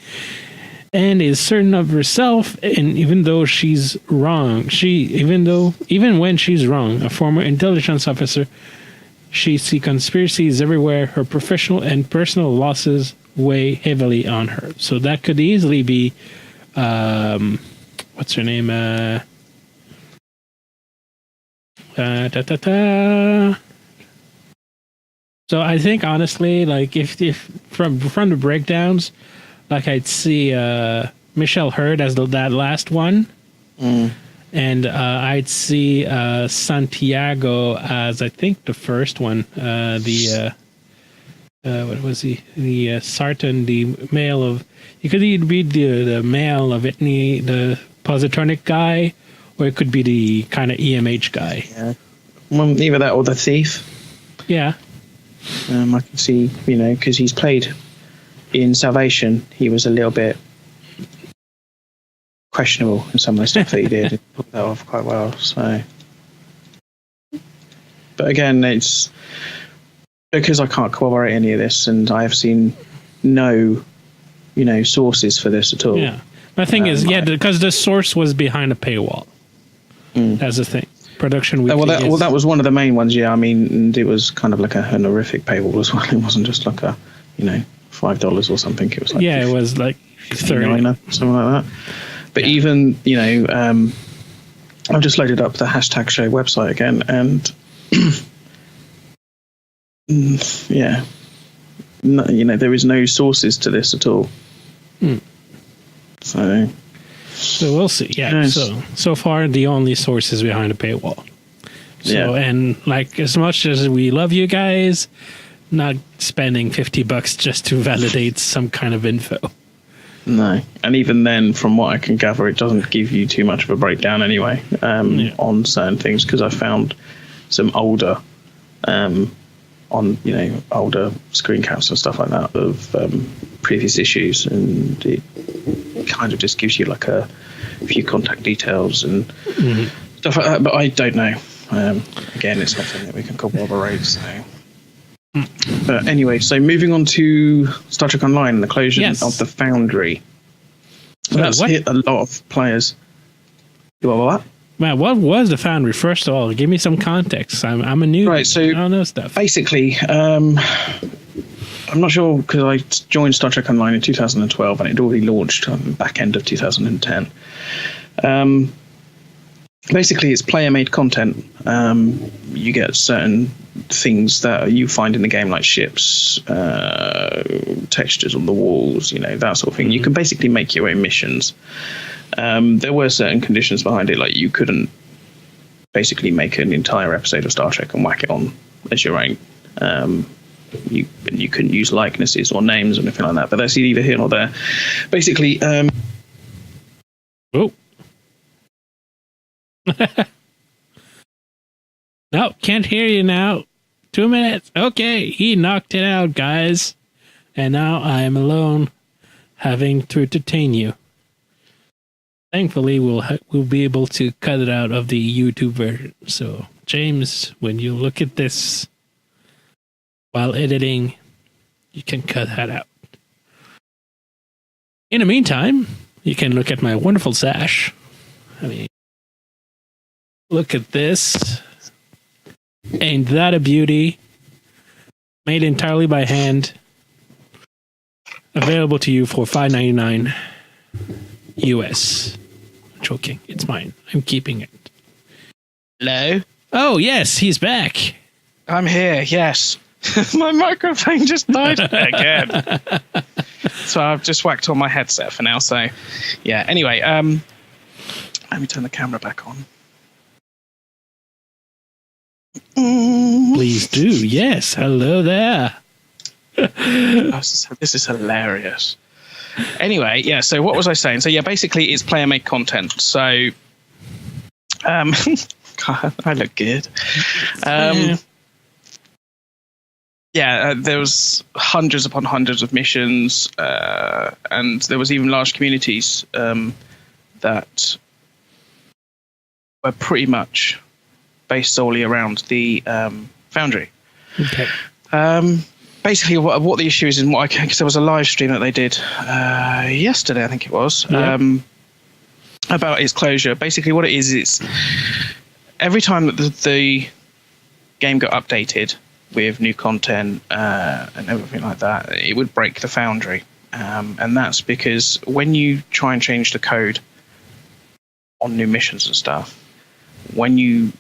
and is certain of herself. And even though she's wrong, even when she's wrong, a former intelligence officer, she sees conspiracies everywhere. Her professional and personal losses weigh heavily on her. So that could easily be, what's her name? So I think honestly, like if from the breakdowns, like I'd see Michelle Hurd as that last one, and I'd see Santiago as I think the first one, what was he? The Sartan, the male of. It could either be the male of Itney, the positronic guy, or it could be the kind of EMH guy. Yeah. Well, either that or the thief. Yeah. I can see, because he's played in Salvation, he was a little bit questionable in some of the stuff that he did. He pulled that off quite well. So, but again, it's because I can't corroborate any of this, and I have seen no, sources for this at all. Yeah. My thing is, because the source was behind a paywall. That's the thing. Production Weekly. That was one of the main ones. Yeah, I mean, and it was kind of like a horrific paywall as well. It wasn't just like a, $5 or something. It was like it was like $30, something like that. But even I've just loaded up the hashtag show website again, and there is no sources to this at all. So we'll see. Yeah. Yes. So far, the only source is behind a paywall. And like as much as we love you guys, not spending $50 just to validate some kind of info. No, and even then, from what I can gather, it doesn't give you too much of a breakdown anyway on certain things, because I found some older, older screen caps and stuff like that of previous issues, and it kind of just gives you like a few contact details and stuff like that. But I don't know. Again, it's nothing that we can corroborate. So. But anyway, so moving on to Star Trek Online, the closure of the Foundry. So that's hit a lot of players. What? Man, what was the Foundry? First of all, give me some context. I'm a newbie. Right, so I don't know stuff. Basically, I'm not sure because I joined Star Trek Online in 2012 and it already launched on the back end of 2010. basically it's player-made content. You get certain things that you find in the game, like ships, textures on the walls, that sort of thing. You can basically make your own missions. There were certain conditions behind it, like you couldn't basically make an entire episode of Star Trek and whack it on as your own. You couldn't use likenesses or names or anything like that, but that's either here or there. Basically, oh. No, can't hear you now. 2 minutes. Okay, he knocked it out, guys. And now I am alone, having to entertain you. Thankfully, we'll be able to cut it out of the YouTube version. So, James, when you look at this while editing, you can cut that out. In the meantime, you can look at my wonderful sash. I mean, look at this. Ain't that a beauty? Made entirely by hand. Available to you for $5.99 US. I'm joking. It's mine. I'm keeping it. Hello? Oh, yes, he's back. I'm here, yes. My microphone just died again. So I've just whacked on my headset for now. So, yeah. Anyway, let me turn the camera back on. Please do. Yes. Hello there. This is hilarious. Anyway, yeah, so what was I saying? So, yeah, basically it's player-made content. So, God, I look good. There was hundreds upon hundreds of missions, and there was even large communities that were pretty much based solely around the Foundry. Okay. Basically, what the issue is, because there was a live stream that they did yesterday, I think it was, about its closure. Basically, what it is, it's every time that the game got updated with new content and everything like that, it would break the Foundry. And that's because when you try and change the code on new missions and stuff, when you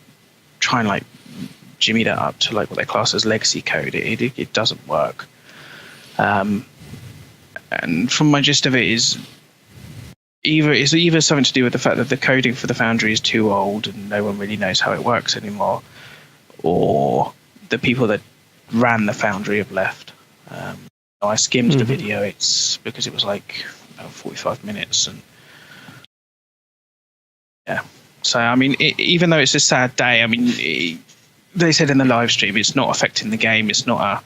try and jimmy that up to what they class as legacy code, it doesn't work. And from my gist of it is either something to do with the fact that the coding for the Foundry is too old and no one really knows how it works anymore, or the people that ran the Foundry have left. I skimmed the video. It's because it was about 45 minutes, and yeah. So I mean, even though it's a sad day, I mean, they said in the live stream it's not affecting the game. It's not a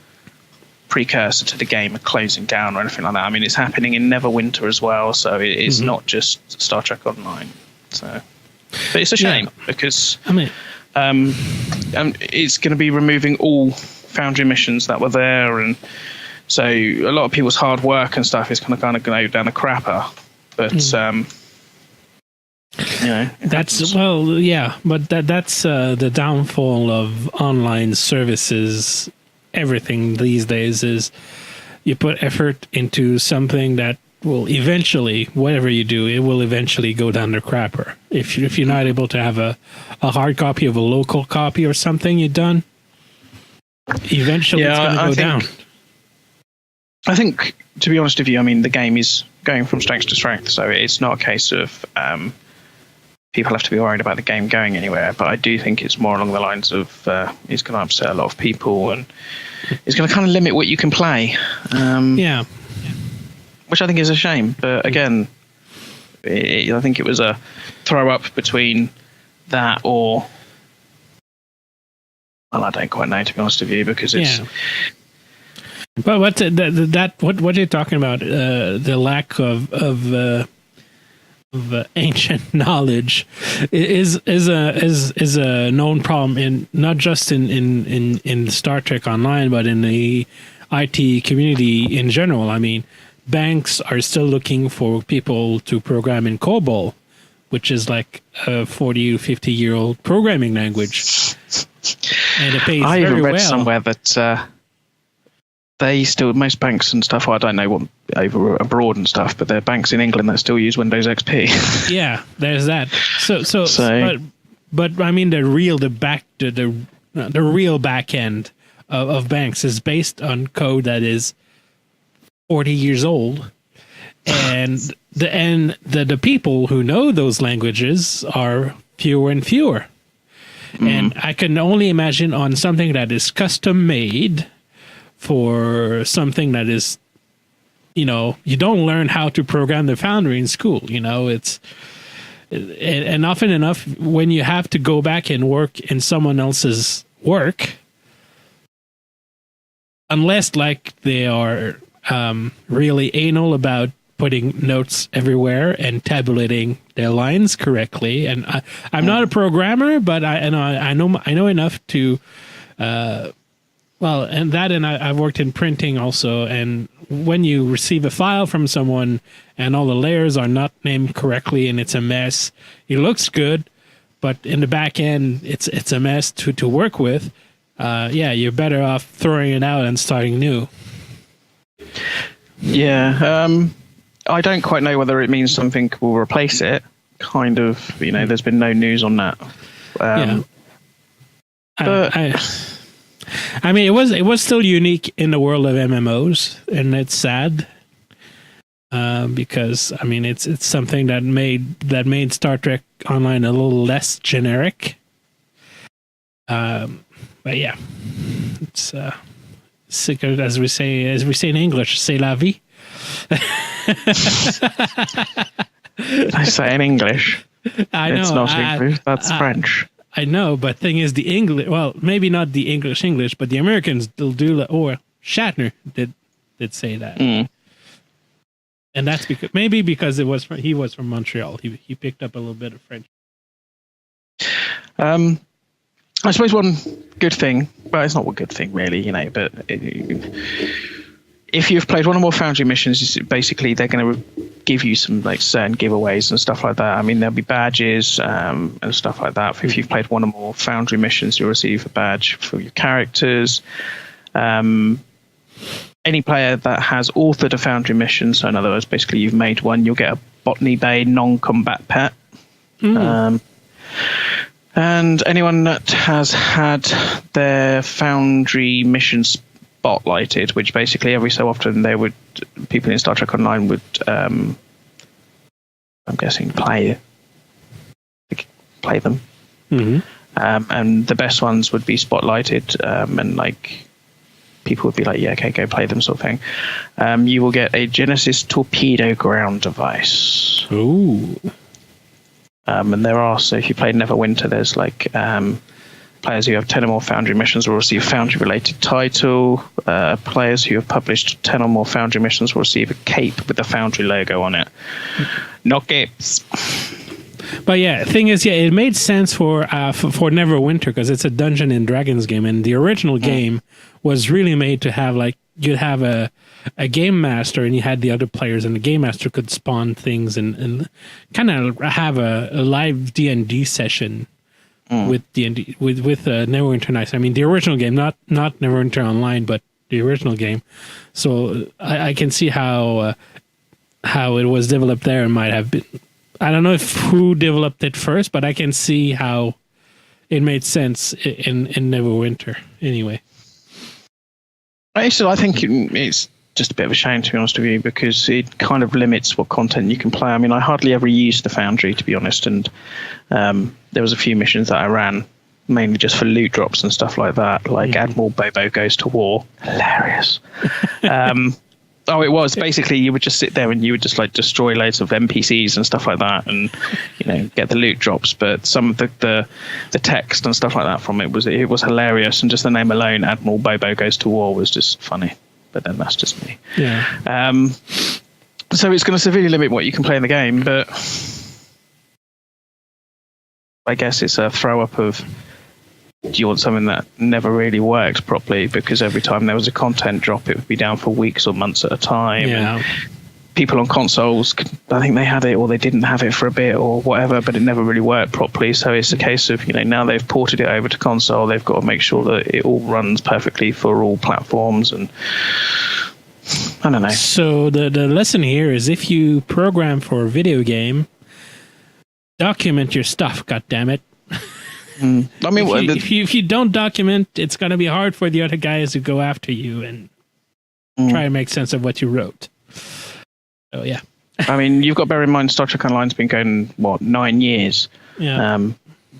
precursor to the game closing down or anything like that. I mean, it's happening in Neverwinter as well, so it's not just Star Trek Online. So, but it's a shame because I mean, it's going to be removing all Foundry missions that were there, and so a lot of people's hard work and stuff is kind of going to go down the crapper. But that's that's the downfall of online services. Everything these days is you put effort into something that will eventually, whatever you do, it will eventually go down the crapper. If you're not able to have a hard copy of a local copy or something you've done, eventually it's going to go down. I think, to be honest with you, I mean, the game is going from strength to strength, so it's not a case of people have to be worried about the game going anywhere. But I do think it's more along the lines of it's going to upset a lot of people, and it's going to kind of limit what you can play. Which I think is a shame. But again, I think it was a throw up between that or, well, I don't quite know, to be honest with you, because it's. Yeah. But what you're talking about, the lack of ancient knowledge is a known problem in not just in Star Trek Online, but in the IT community in general. I mean, banks are still looking for people to program in COBOL, which is like a 40 to 50-year-old programming language, and it pays I very even read well. somewhere that they still, most banks and stuff, well, I don't know what over abroad and stuff, but there are banks in England that still use Windows XP. Yeah, there's that. So But I mean, the real back end of banks is based on code that is 40 years old, and the people who know those languages are fewer and fewer. And I can only imagine on something that is custom made for something that is, you don't learn how to program the Foundry in school. And often enough, when you have to go back and work in someone else's work, unless like they are really anal about putting notes everywhere and tabulating their lines correctly. And I'm not a programmer, but I know enough to, and I've worked in printing also. And when you receive a file from someone and all the layers are not named correctly and it's a mess, it looks good, but in the back end, it's a mess to work with. You're better off throwing it out and starting new. Yeah. I don't quite know whether it means something will replace it. Kind of, there's been no news on that. But I mean, it was still unique in the world of MMOs, and it's sad because I mean, it's something that made Star Trek Online a little less generic. But yeah, it's as we say in English, c'est la vie. I say in English. I know. It's not English. That's French. I know, but thing is, the English. Well, maybe not the English, but the Americans still do. Or Shatner did say that, and that's because he was from Montreal. He picked up a little bit of French. I suppose one good thing. Well, it's not a good thing really, but. If you've played one or more Foundry missions, basically they're going to give you some like certain giveaways and stuff like that. I mean, there'll be badges and stuff like that. If you've played one or more Foundry missions, you'll receive a badge for your characters. Any player that has authored a Foundry mission, so in other words, basically you've made one, you'll get a Botany Bay non-combat pet. And anyone that has had their Foundry missions spotlighted, which basically every so often people in Star Trek Online would I'm guessing play them, and the best ones would be spotlighted, and like people would be like, yeah, okay, go play them, sort of thing. You will get a Genesis torpedo ground device. Ooh. And there are, so if you played Neverwinter, there's like players who have 10 or more Foundry missions will receive a Foundry-related title. Players who have published 10 or more Foundry missions will receive a cape with the Foundry logo on it. Not capes. But yeah, thing is, it made sense for Neverwinter because it's a Dungeons and Dragons game, and the original game was really made to have like you'd have a game master and you had the other players, and the game master could spawn things and kind of have a live D&D session. With D&D, with Neverwinter Nights. I mean, the original game, not Neverwinter Online, but the original game. So I can see how it was developed there and might have been. I don't know who developed it first, but I can see how it made sense in Neverwinter. Anyway, actually, I think it's just a bit of a shame, to be honest with you, because it kind of limits what content you can play. I mean, I hardly ever used the Foundry, to be honest, and there was a few missions that I ran mainly just for loot drops and stuff like that, like Admiral Bobo Goes to War. Hilarious. It was basically you would just sit there and you would just like destroy loads of NPCs and stuff like that, and get the loot drops. But some of the text and stuff like that from it was hilarious, and just the name alone, Admiral Bobo Goes to War, was just funny. But then that's just me. Yeah. So it's going to severely limit what you can play in the game, but I guess it's a throw up of, do you want something that never really works properly? Because every time there was a content drop, it would be down for weeks or months at a time. Yeah. And people on consoles, I think they had it or they didn't have it for a bit or whatever, but it never really worked properly. So it's a case of, now they've ported it over to console. They've got to make sure that it all runs perfectly for all platforms. And I don't know. So the lesson here is, if you program for a video game, document your stuff, goddammit. I mean, if you don't document, it's going to be hard for the other guys to go after you and try to make sense of what you wrote. So yeah. I mean, you've got to bear in mind Star Trek Online's been going 9 years,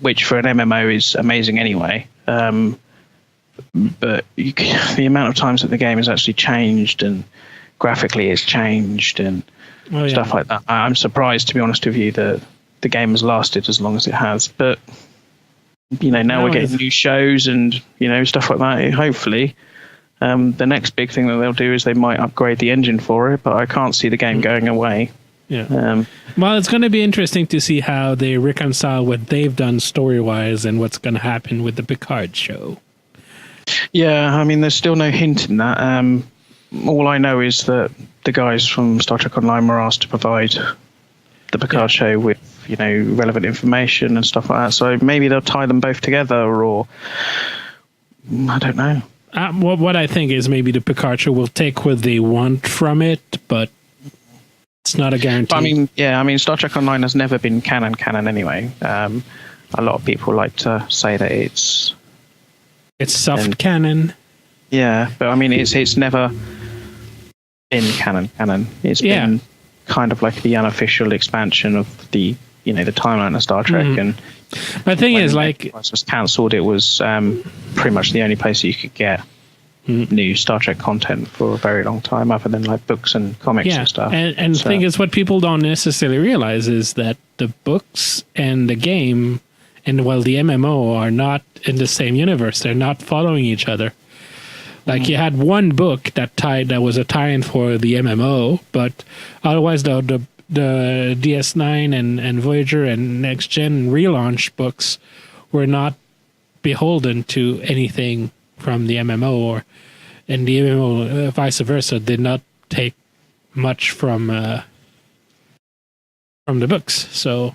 which for an MMO is amazing anyway. But the amount of times that the game has actually changed and graphically it's changed and stuff like that. I'm surprised, to be honest with you, that the game has lasted as long as it has. But now we're getting new shows and stuff like that. Hopefully. The next big thing that they'll do is they might upgrade the engine for it, but I can't see the game going away. Yeah. Well, it's going to be interesting to see how they reconcile what they've done story-wise and what's going to happen with the Picard show. Yeah, I mean, there's still no hint in that. All I know is that the guys from Star Trek Online were asked to provide the Picard show with, relevant information and stuff like that. So maybe they'll tie them both together, or I don't know. What I think is maybe the Picard show will take what they want from it, but it's not a guarantee. But I mean, Star Trek Online has never been canon anyway. A lot of people like to say that it's soft canon. Yeah, but I mean, it's never been canon. It's been kind of like the unofficial expansion of the the timeline of Star Trek. And the thing is, like, it was cancelled. It was pretty much the only place you could get new Star Trek content for a very long time, other than like books and comics and stuff. And the thing is, what people don't necessarily realize is that the books and the game and the MMO are not in the same universe. They're not following each other. Like you had one book that was a tie-in for the MMO, but otherwise the DS9 and Voyager and Next Gen relaunch books were not beholden to anything from the MMO, and the MMO vice versa did not take much from the books. So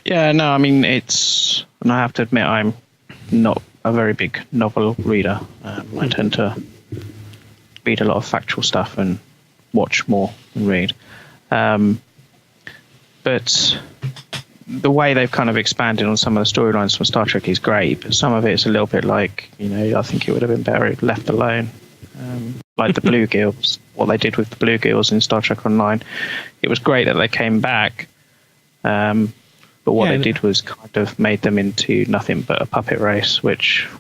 yeah, no, I mean, and I have to admit, I'm not a very big novel reader. I tend to read a lot of factual stuff and watch more than read. But the way they've kind of expanded on some of the storylines from Star Trek is great, but some of it's a little bit like, I think it would have been better if left alone. Like the Bluegills, what they did with the Bluegills in Star Trek Online. It was great that they came back, but what they did was kind of made them into nothing but a puppet race, which is a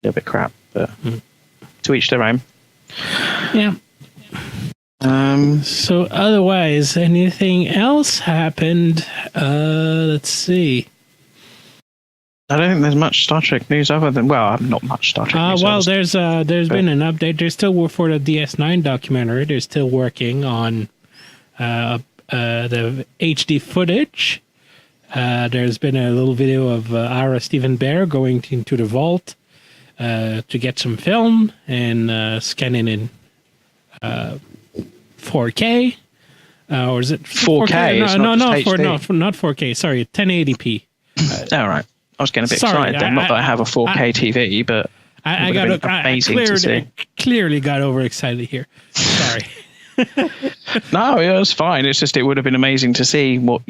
little bit crap, but to each their own. Yeah. So otherwise, anything else happened? Let's see. I don't think there's much Star Trek news other than, not much Star Trek news. Well, there's been an update. There's still, for the DS9 documentary, they're still working on the HD footage. There's been a little video of Ira Stephen Bear going into the vault to get some film and scanning in 4K, or is it 4K? Not 4K. Sorry, 1080p. All right, I was getting a bit excited. Not that I have a 4K TV, but I clearly got overexcited here. Sorry. No, it was fine. It's just it would have been amazing to see what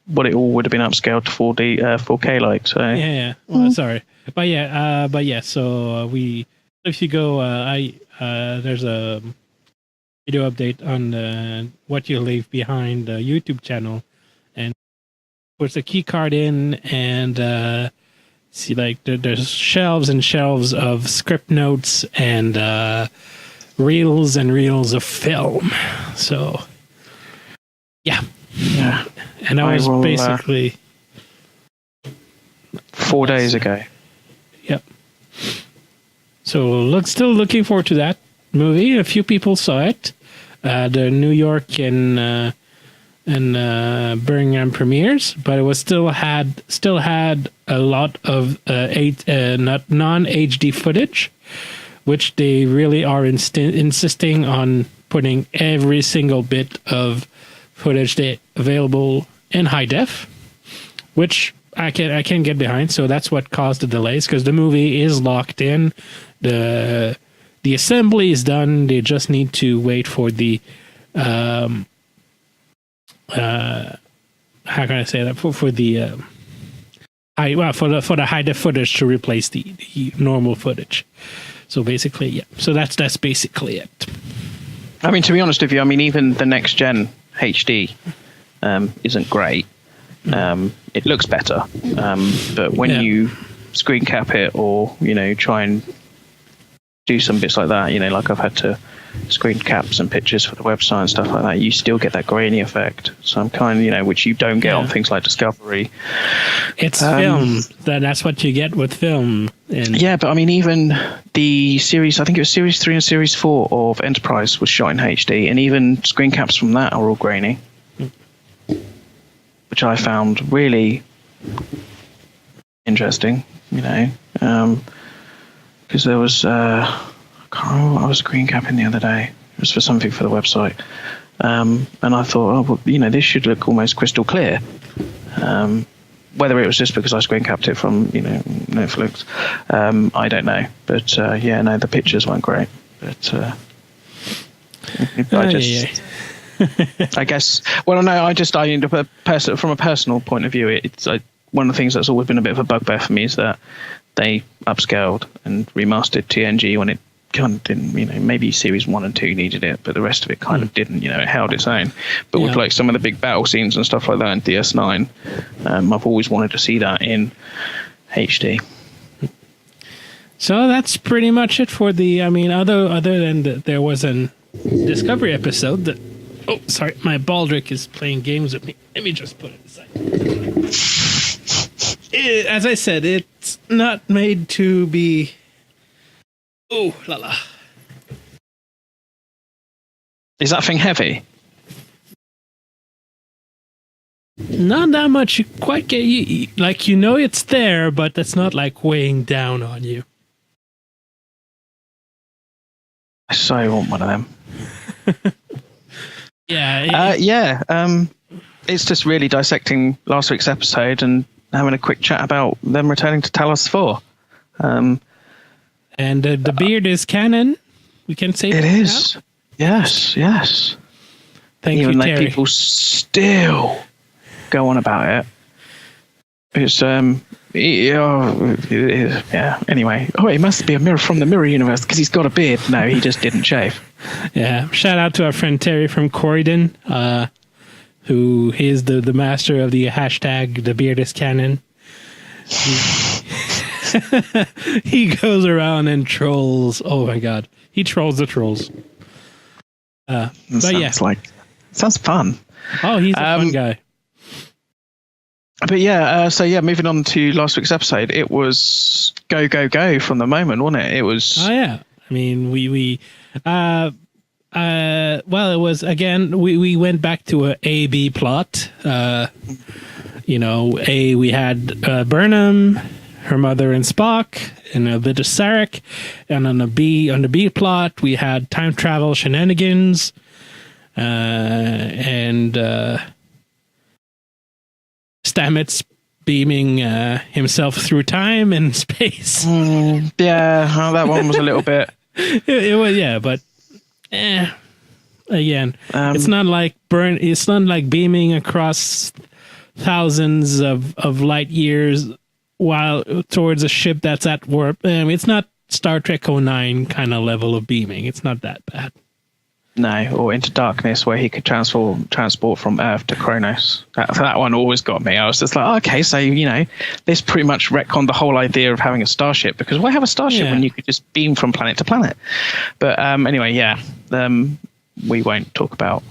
what it all would have been upscaled to 4K like. So yeah. Well, sorry, but yeah. So if you go, there's a video update on What You Leave Behind YouTube channel, and puts a key card in, and see, like, there's shelves and shelves of script notes and reels and reels of film. So yeah. And I was basically 4 days ago. Yep. So still looking forward to that movie. A few people saw it. The New York and Birmingham premieres, but it was still had a lot of non-HD footage, which they really are insisting on putting every single bit of footage available in high def, which I can get behind. So that's what caused the delays, because the movie is locked in. The assembly is done. They just need to wait for the how can I say that, for the for the high def footage to replace the normal footage. So basically, yeah. So that's basically it. I mean, to be honest with you, I mean, even the next gen HD isn't great. It looks better, but when you screen cap it or try and do some bits like that, like I've had to screen cap some pictures for the website and stuff like that, you still get that grainy effect. So I'm kind of, which you don't get on things like Discovery. It's film. That's what you get with film. Yeah, but I mean, even the series, I think it was series 3 and series 4 of Enterprise was shot in HD, and even screen caps from that are all grainy, which I found really interesting, because there was I can't remember what I was screen capping the other day. It was for something for the website, and I thought, this should look almost crystal clear. Whether it was just because I screen capped it from Netflix, I don't know. But the pictures weren't great. But I guess. Well, no, from a personal point of view, it's one of the things that's always been a bit of a bugbear for me is that they upscaled and remastered TNG when it kind of didn't. Maybe series 1 and 2 needed it, but the rest of it kind of didn't. It held its own. But with like some of the big battle scenes and stuff like that in DS9, I've always wanted to see that in HD. So that's pretty much it for the. I mean, other than there was an Discovery episode that. Oh, sorry, my Baldric is playing games with me. Let me just put it aside. As I said, it's not made to be. Oh, la la. Is that thing heavy? Not that much. You quite get it's there, but that's not like weighing down on you. I so want one of them. It's just really dissecting last week's episode and having a quick chat about them returning to Talos 4. And the beard is canon. We can say it is. Now? Yes. Thank you, Terry. Even people still go on about it. It's Anyway, it must be a mirror from the Mirror Universe because he's got a beard. No, he just didn't shave. Yeah. Shout out to our friend Terry from Corridon, who is the master of the hashtag the beard is canon. He goes around and trolls. Oh my god, he trolls the trolls. Sounds fun. Oh, he's a fun guy. But moving on to last week's episode, it was go from the moment, wasn't it? It was. Oh yeah, I mean it was again. We went back to a A-B plot. We had Burnham, her mother, and Spock, and a bit of Sarek, and on the B plot we had time travel shenanigans, and Stamets beaming himself through time and space. That one was a little bit. It was, but again, it's not like It's not like beaming across thousands of light years while towards a ship that's at warp. It's not Star Trek 09 kind of level of beaming. It's not that bad. No, or Into Darkness, where he could transport from Earth to Kronos. That one always got me. I was just like, okay, so this pretty much retconned the whole idea of having a starship, because why have a starship when you could just beam from planet to planet? But anyway, we won't talk about.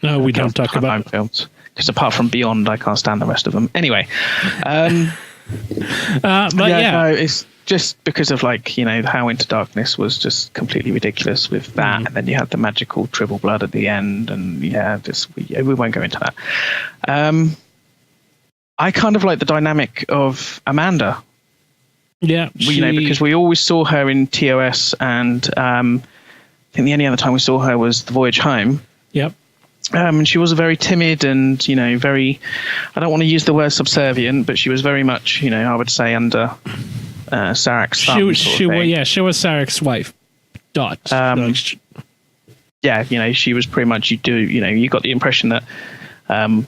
No, we don't talk about films, because apart from Beyond, I can't stand the rest of them. Anyway, it's just because of how Into Darkness was just completely ridiculous with that, and then you had the magical triple blood at the end, and we won't go into that. I kind of like the dynamic of Amanda. Yeah, because we always saw her in TOS, and I think the only other time we saw her was the Voyage Home. Yep. And she was very timid and, very, I don't want to use the word subservient, but she was very much, I would say under Sarek's thumb. She was Sarek's wife. She was pretty much, you got the impression that, and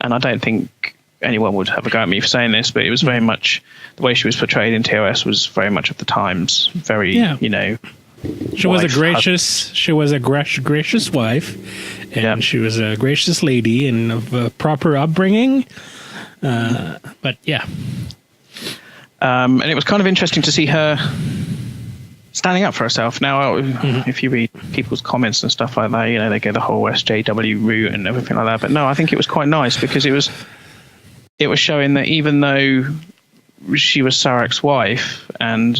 I don't think anyone would have a go at me for saying this, but it was very much the way she was portrayed in TOS was very much of the times. Very, She was a gracious wife, and she was a gracious lady and of a proper upbringing. But yeah. And it was kind of interesting to see her standing up for herself. Now, if you read people's comments and stuff like that, they go the whole SJW route and everything like that. But no, I think it was quite nice because it was showing that even though she was Sarek's wife, and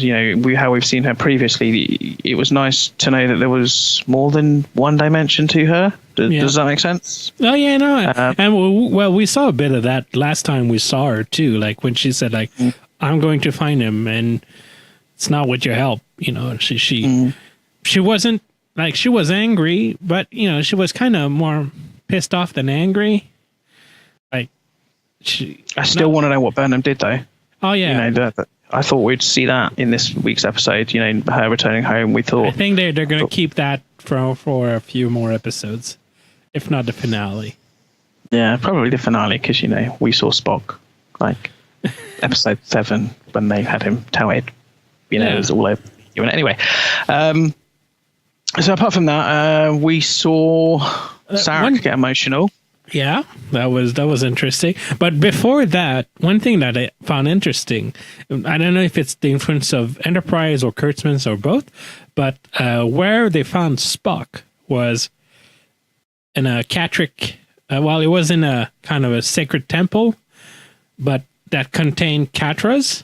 how we've seen her previously, it was nice to know that there was more than one dimension to her. Does that make sense? Oh yeah, no. And we saw a bit of that last time we saw her too. Like when she said, like, "I'm going to find him, and it's not with your help." She wasn't like, she was angry, but she was kind of more pissed off than angry. Like I still want to know what Burnham did though. Oh yeah, I thought we'd see that in this week's episode. Her returning home. We thought. I think they're going to keep that for a few more episodes, if not the finale. Yeah, probably the finale because we saw Spock like episode 7 when they had him touted. It was all over. Anyway, so apart from that, we saw Sarek get emotional. Yeah, that was interesting. But before that, one thing that I found interesting, I don't know if it's the influence of Enterprise or Kurtzman's or both, but where they found Spock was in a Catric. It was in a kind of a sacred temple, but that contained Catras.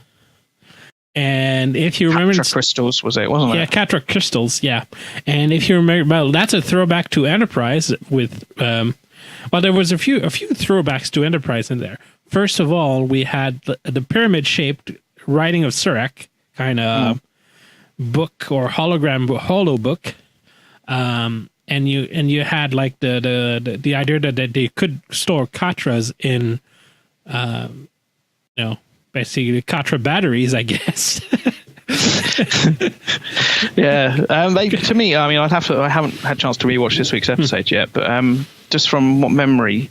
And if you remember, Catra crystals was it, wasn't it? Yeah, Catra crystals. Yeah, and if you remember, that's a throwback to Enterprise with. There was a few throwbacks to Enterprise in there. First of all, we had the pyramid-shaped writing of Sarek, kind of book or holo book, and you had like the idea that they could store Catras in, basically Catra batteries, I guess. Yeah, to me, I mean, I haven't had a chance to rewatch this week's episode yet, but just from what memory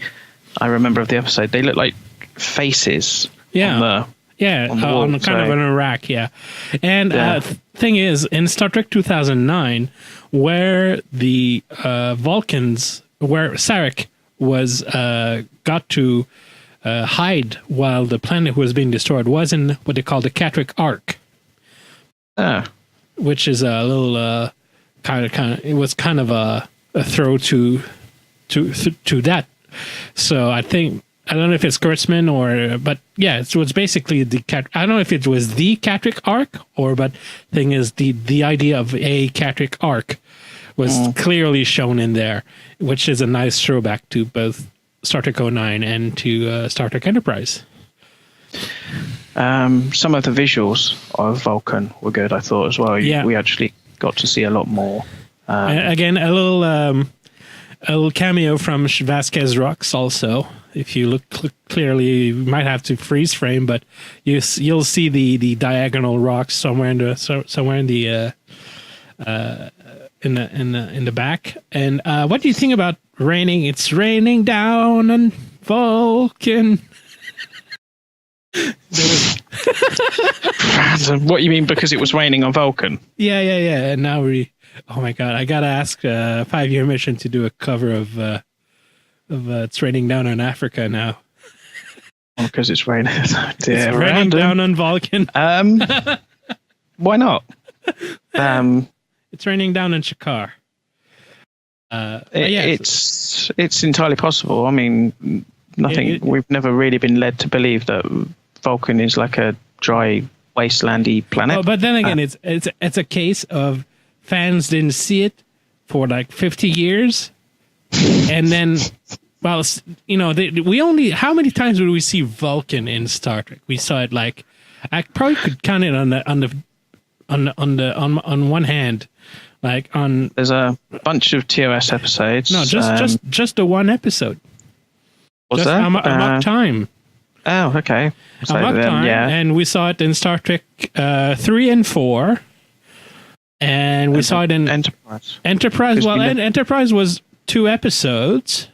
I remember of the episode, they look like faces. Yeah, on the wall, on kind of an rack. Yeah, and thing is, in Star Trek 2009, where the Vulcans, where Sarek was got to hide while the planet was being destroyed, was in what they call the Catric Arc. Which is a little kind of it was kind of a throw to that. So I don't know if it's Kurtzman but yeah, it was basically I don't know if it was the Catric Arc but thing is the idea of a Catric Arc was clearly shown in there, which is a nice throwback to both Star Trek 09 and to Star Trek Enterprise. Some of the visuals of Vulcan were good, I thought, as well. Yeah. We actually got to see a lot more. Again, a little cameo from Vasquez Rocks also. If you look clearly, you might have to freeze frame, but you'll see the diagonal rocks somewhere in the back. And what do you think about raining? It's raining down on Vulcan. What you mean, because it was raining on Vulcan? Yeah. And now oh my god, I gotta ask 5-Year Mission to do a cover of It's Raining Down on Africa now. Because it's raining. It's raining down on Vulcan. Why not? It's raining down in Shakar. It's entirely possible. I mean, we've never really been led to believe that Vulcan is like a dry, wastelandy planet. But then again, it's a case of fans didn't see it for like 50 years, and then, we only, how many times would we see Vulcan in Star Trek? We saw it like, I probably could count it on one hand. There's a bunch of TOS episodes. No, just the one episode. What's that? Amok Time. Oh, okay. Amok Time, yeah. And we saw it in Star Trek 3 and 4. And we saw it in Enterprise. Enterprise was 2 episodes.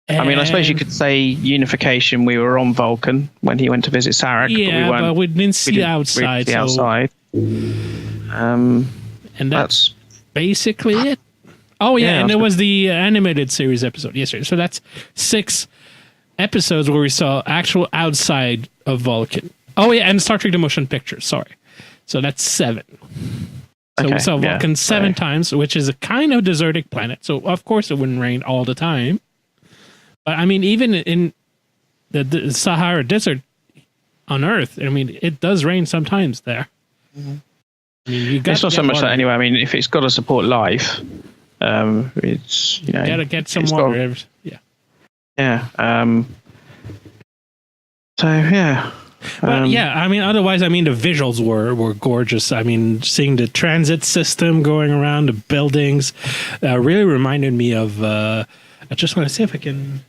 I mean, I suppose you could say unification. We were on Vulcan when he went to visit Sarek. Yeah, but we didn't see We outside. didn't see outside. And that's basically it. Oh yeah, and it was the animated series episode yesterday. So that's 6 episodes where we saw actual outside of Vulcan. Oh yeah, and Star Trek: The Motion Picture. Sorry, so that's 7. So we saw Vulcan 7 times, which is a kind of desertic planet. So of course it wouldn't rain all the time. But I mean, even in the Sahara Desert on Earth, I mean, it does rain sometimes there. Mm-hmm. I mean, it's not so much that anyway. I mean, if it's got to support life, it's you gotta get some water. Yeah. So yeah. But yeah, I mean, otherwise, I mean, the visuals were gorgeous. I mean, seeing the transit system going around the buildings really reminded me of. I just want to see if I can.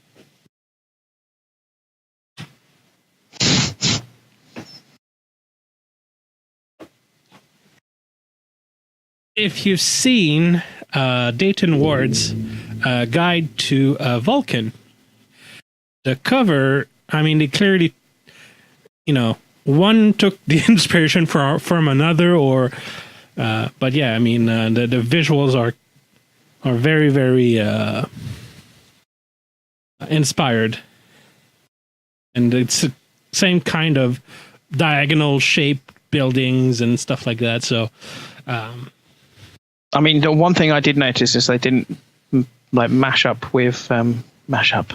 If you've seen Dayton Ward's guide to Vulcan, the cover, I mean, they clearly, one took the inspiration from another, but yeah, I mean, the visuals are very, very inspired, and it's the same kind of diagonal shaped buildings and stuff like that. So. I mean, the one thing I did notice is they didn't mash up with mash up.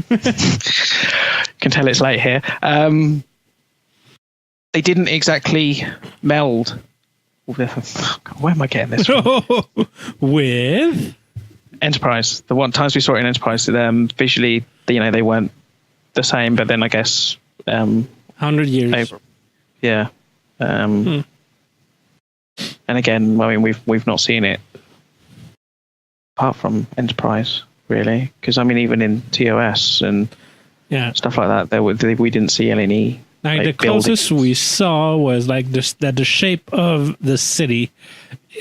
Can tell it's late here. They didn't exactly meld. Where am I getting this from? With Enterprise. The times we saw it in Enterprise, visually, they weren't the same. But then I guess 100 years. Yeah. And again, I mean, we've not seen it apart from Enterprise, really, because I mean, even in TOS and stuff like that, we didn't see any. Like the closest we saw was like the shape of the city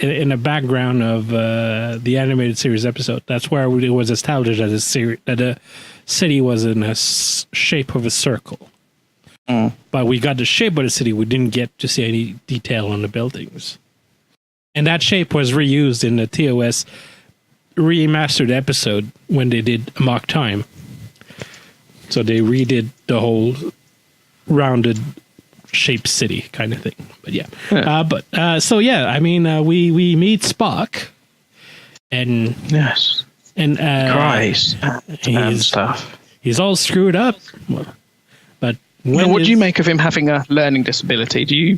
in the background of the animated series episode. That's where it was established that the city was in a shape of a circle. But we got the shape of the city. We didn't get to see any detail on the buildings. And that shape was reused in the TOS remastered episode when they did Mock Time. So they redid the whole rounded shaped city kind of thing. But yeah. I mean, we meet Spock. And yes. And Christ. And stuff. He's all screwed up. But what do you make of him having a learning disability?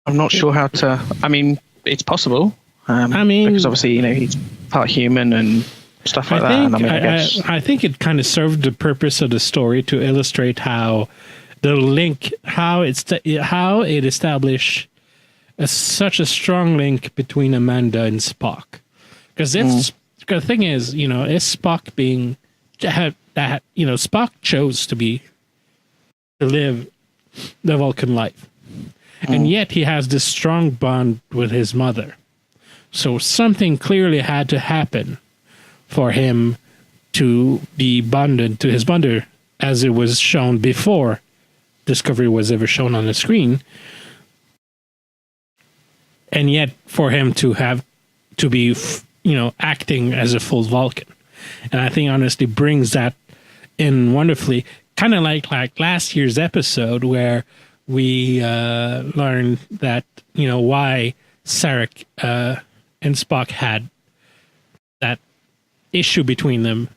I'm not sure how to. I mean, it's possible. Because obviously, he's part human and stuff like that. And I think it kind of served the purpose of the story to illustrate how the link, how it established such a strong link between Amanda and Spock. Because the thing is, is Spock being that Spock chose to live the Vulcan life. And yet he has this strong bond with his mother. So something clearly had to happen for him to be bonded to his mother, as it was shown before Discovery was ever shown on the screen. And yet for him to be acting as a full Vulcan. And I think honestly brings that in wonderfully, kind of like last year's episode where we learned that why Sarek and Spock had that issue between them,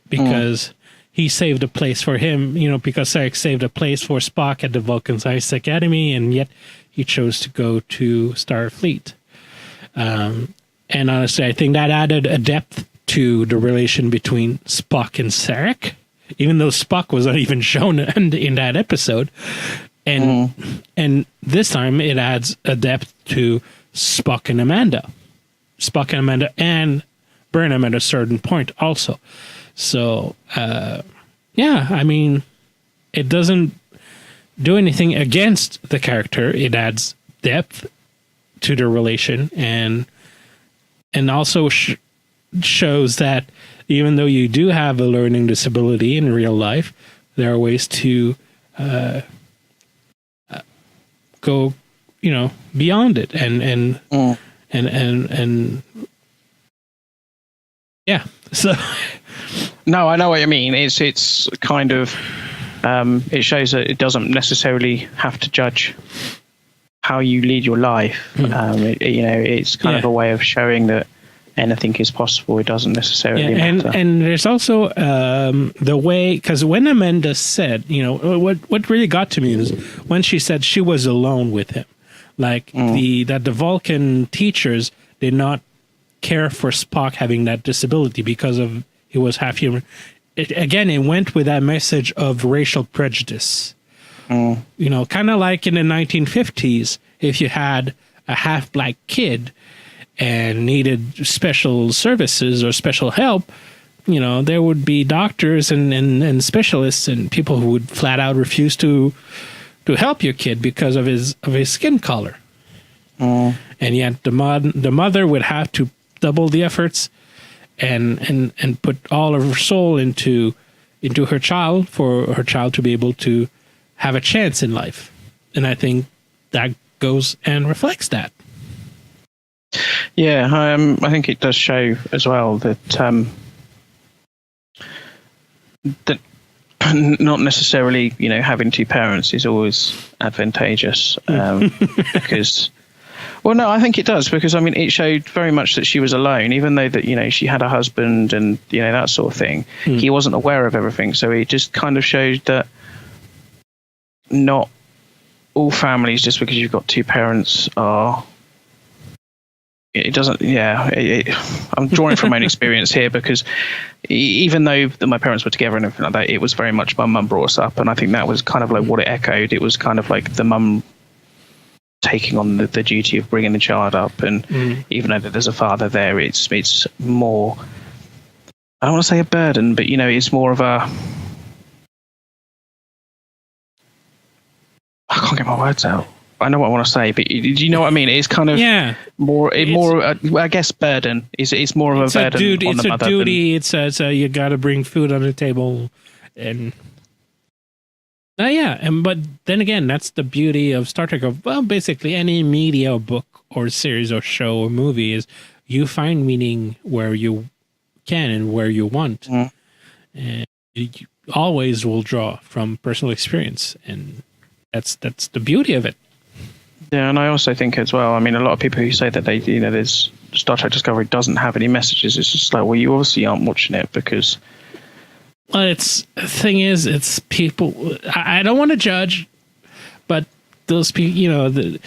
because he saved a place for him, because Sarek saved a place for Spock at the Vulcan Science Academy, and yet he chose to go to Starfleet. And honestly, I think that added a depth to the relation between Spock and Sarek, even though Spock was not even shown in that episode. And this time it adds a depth to Spock and Amanda. And Burnham at a certain point also. So, I mean, it doesn't do anything against the character. It adds depth to the relation and also shows that even though you do have a learning disability in real life, there are ways to go, beyond it and yeah. So no, I know what you mean. It's kind of it shows that it doesn't necessarily have to judge how you lead your life. It's kind of a way of showing that anything is possible. It doesn't necessarily matter. And there's also the way, because when Amanda said, what really got to me is when she said she was alone with him, like that the Vulcan teachers did not care for Spock having that disability because of he was half human. It went with that message of racial prejudice. Kind of like in the 1950s, if you had a half black kid and needed special services or special help, there would be doctors and specialists and people who would flat out refuse to help your kid because of his skin color. And yet the mother would have to double the efforts and put all of her soul into her child for her child to be able to have a chance in life. And I think that goes and reflects that. Yeah, I think it does show as well that that not necessarily, having two parents is always advantageous because. Well, no, I think it does because it showed very much that she was alone, even though that she had a husband and that sort of thing. He wasn't aware of everything, so it just kind of showed that not all families, just because you've got two parents, are. It doesn't. Yeah, I'm drawing from my own experience here because even though my parents were together and everything like that, it was very much my mum brought us up, and I think that was kind of like what it echoed. It was kind of like the mum taking on the duty of bringing the child up, and even though there's a father there, it's more. I don't want to say a burden, but it's more of a. I can't get my words out. I know what I want to say, but do you know what I mean? It's kind of more. I guess burden is. It's more of a burden on the mother. It's a duty. It says you got to bring food on the table, and but then again, that's the beauty of Star Trek. Well, basically any media, book or series or show or movie is you find meaning where you can and where you want, and you always will draw from personal experience, and that's the beauty of it. Yeah, and I also think as well, a lot of people who say that there's Star Trek Discovery doesn't have any messages, it's just like, well, you obviously aren't watching it because... Well, it's people... I don't want to judge, but those people,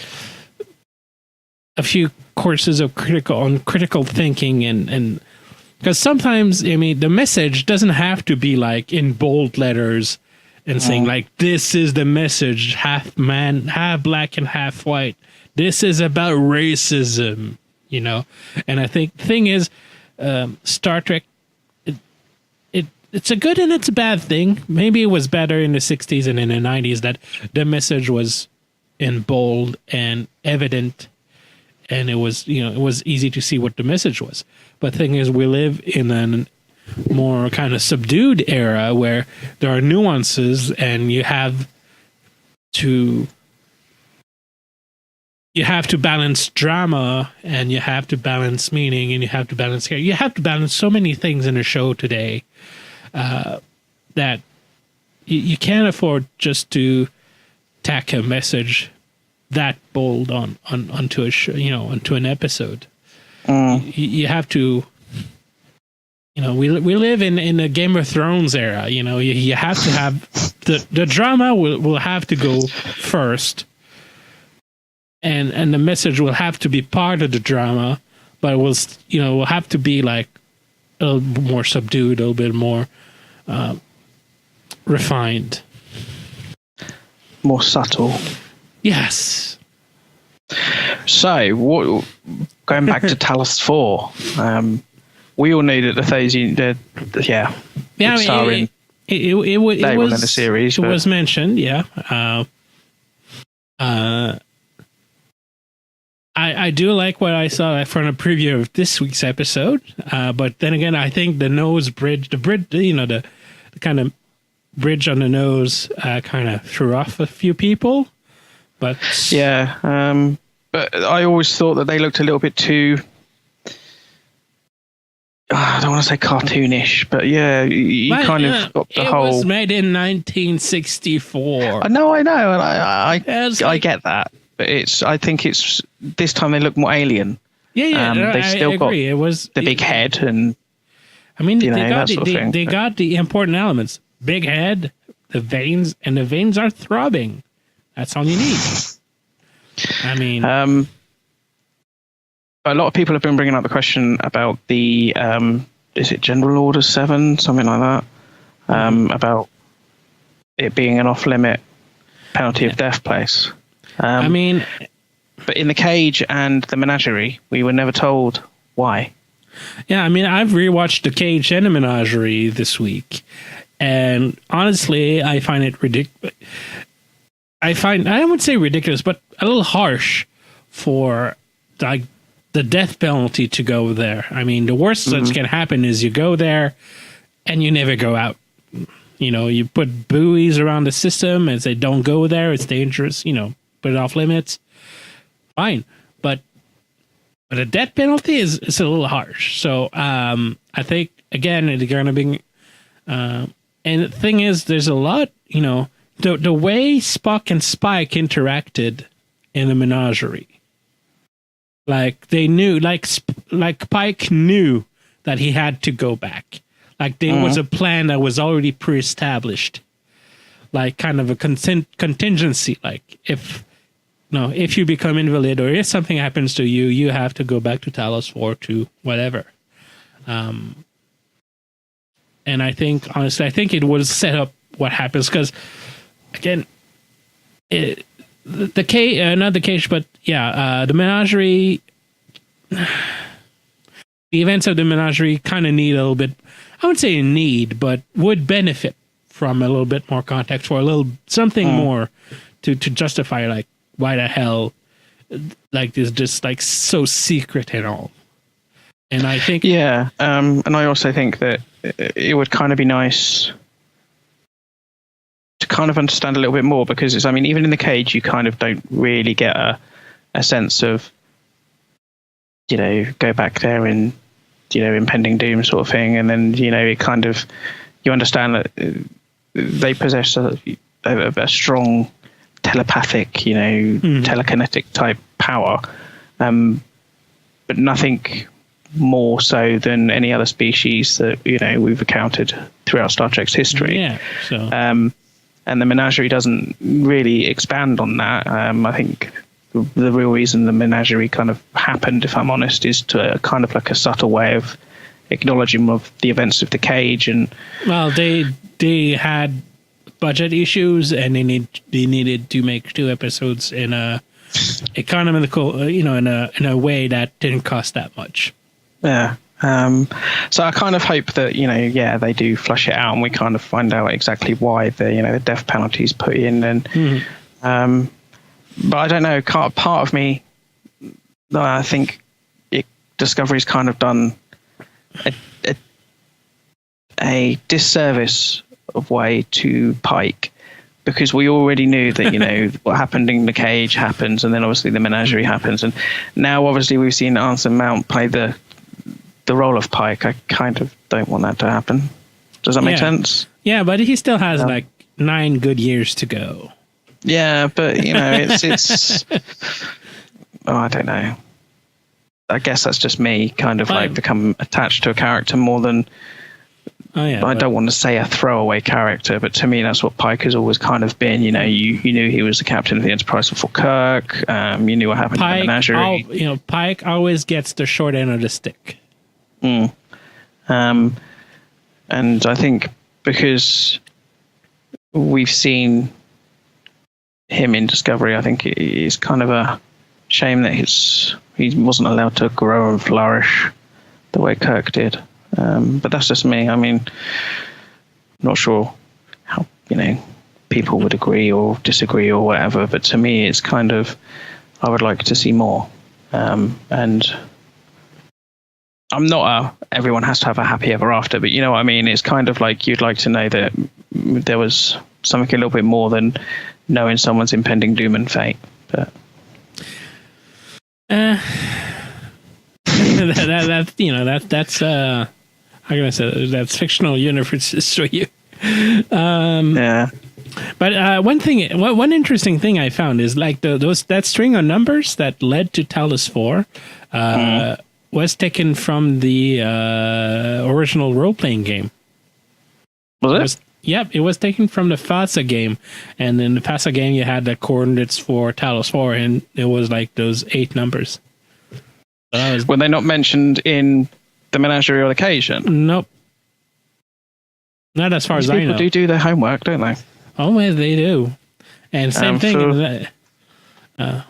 a few courses of critical thinking and... Because sometimes, the message doesn't have to be like in bold letters and saying like, this is the message, half man, half black and half white. This is about racism, And I think the thing is, Star Trek, it's a good and it's a bad thing. Maybe it was better in the 60s and in the 90s that the message was in bold and evident, and it was, it was easy to see what the message was. But the thing is, we live in a more kind of subdued era where there are nuances, and you have to balance drama, and you have to balance meaning, and you have to balance care. You have to balance so many things in a show today that you can't afford just to tack a message that bold onto a show, onto an episode. You have to. We live in a Game of Thrones era. You have to have the drama will have to go first, and the message will have to be part of the drama, but it will have to be like a little more subdued, a little bit more refined, more subtle. Yes. So, going back to Talos IV. We all knew that the Thasian, it was in the series. It was mentioned, I do like what I saw from a preview of this week's episode, but then again, I think the kind of bridge on the nose kind of threw off a few people. But yeah, but I always thought that they looked a little bit too. I don't want to say cartoonish, but yeah, you kind of got the whole. It was made in 1964. I know, and I get that. But I think it's this time they look more alien. Yeah, they still I got agree. It was the big head, and I mean, they got they got the important elements: big head, the veins, and the veins are throbbing. That's all you need. I mean, a lot of people have been bringing up the question about the is it General Order 7, something like that, about it being an off-limit penalty of death place. I mean, but in the cage and the menagerie, we were never told why. Yeah, I mean, I've rewatched the cage and the menagerie this week, and honestly, I find it ridiculous. I wouldn't say ridiculous, but a little harsh for like the death penalty to go there. I mean, the worst that can happen is you go there and you never go out. You know, you put buoys around the system and say, don't go there, it's dangerous, you know, put it off limits. Fine. But a death penalty is a little harsh. So I think, again, it's going to be... and the thing is, there's a lot, you know, the way Spock and Spike interacted in the menagerie. Like, they knew, like Pike knew that he had to go back. Like, there was a plan that was already pre-established. Like, kind of a contingency. Like, if you become invalid or if something happens to you, you have to go back to Talos 4 to whatever. And I think, honestly, it was set up what happens. Because, again, the cage, not the cage, but yeah, the menagerie... The events of the menagerie kind of need a little bit, I wouldn't say need, but would benefit from a little bit more context for a little something more to justify, like, why the hell, like, this just like so secret and all. And I think, yeah, and I also think that it would kind of be nice to kind of understand a little bit more, because it's, I mean, even in the cage, you kind of don't really get a sense of, you know, go back there and, you know, impending doom sort of thing. And then, you know, it kind of, you understand that they possess a strong telepathic, you know, telekinetic type power. But nothing more so than any other species that, you know, we've encountered throughout Star Trek's history. Yeah. So, and the menagerie doesn't really expand on that. I think the real reason the menagerie kind of happened, if I'm honest, is to kind of like a subtle way of acknowledging of the events of the cage. And well, they had budget issues and they needed to make 2 episodes in a economical, you know, in a way that didn't cost that much. Yeah. So I kind of hope that, you know, yeah, they do flush it out and we kind of find out exactly why the death penalty is put in. And but I don't know. Part of me, I think Discovery's kind of done a disservice of way to Pike, because we already knew that, you know, what happened in the cage happens, and then obviously the menagerie happens, and now obviously we've seen Anson Mount play the role of Pike. I kind of don't want that to happen. Does that make sense? Yeah, but he still has like 9 good years to go. Yeah, but, you know, it's oh, I don't know. I guess that's just me kind of like become attached to a character more than, I don't want to say a throwaway character, but to me that's what Pike has always kind of been. You know, you knew he was the captain of the Enterprise before Kirk. You knew what happened in the menagerie. Pike always gets the short end of the stick. And I think because we've seen him in Discovery, I think it's kind of a shame that he wasn't allowed to grow and flourish the way Kirk did. But that's just me. I mean, I'm not sure how, you know, people would agree or disagree or whatever, but to me it's kind of, I would like to see more. And I'm not everyone has to have a happy ever after, but you know what I mean? It's kind of like you'd like to know that there was something a little bit more than knowing someone's impending doom and fate. But that's how can I say that's fictional universes for you. Yeah. But one interesting thing I found is like that string of numbers that led to Talos IV was taken from the original role-playing game. Was it? Yep, it was taken from the FASA game, and in the FASA game you had the coordinates for Talos IV, and it was like those 8 numbers. Were they not mentioned in the Menagerie or Occasion? Nope. Not as far as I know. People do their homework, don't they? Oh, yeah, they do. And same thing.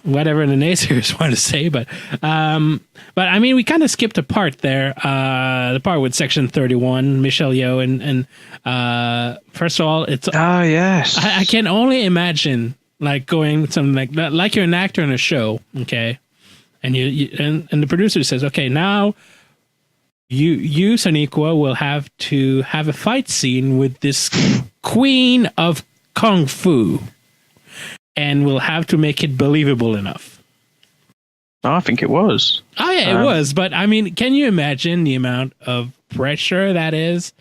Whatever the naysayers want to say, but I mean, we kind of skipped a part there. The part with Section 31, Michelle Yeoh, and first of all, it's yes. I can only imagine like going something like you're an actor in a show, okay, and and the producer says, okay, now you Sonequa will have to have a fight scene with this queen of kung fu. And we'll have to make it believable enough. I think it was. Oh, yeah, it was. But, I mean, can you imagine the amount of pressure that is?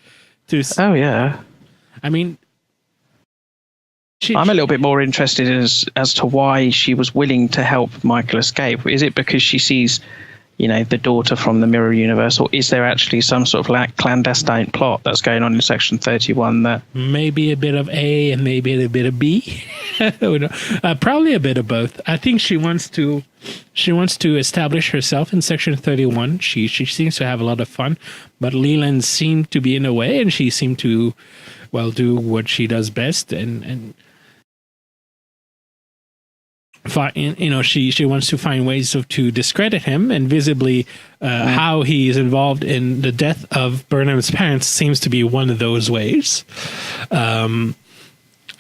Oh, yeah. I mean... I'm a little bit more interested as to why she was willing to help Michael escape. Is it because she sees, the daughter from the mirror universe, or is there actually some sort of like clandestine plot that's going on in Section 31 that... Maybe a bit of A and maybe a bit of B. Probably a bit of both. I think she wants to establish herself in Section 31. She seems to have a lot of fun, but Leland seemed to be in a way, and she seemed to, do what she does best, and she wants to find ways to discredit him, and visibly how he is involved in the death of Burnham's parents seems to be one of those ways.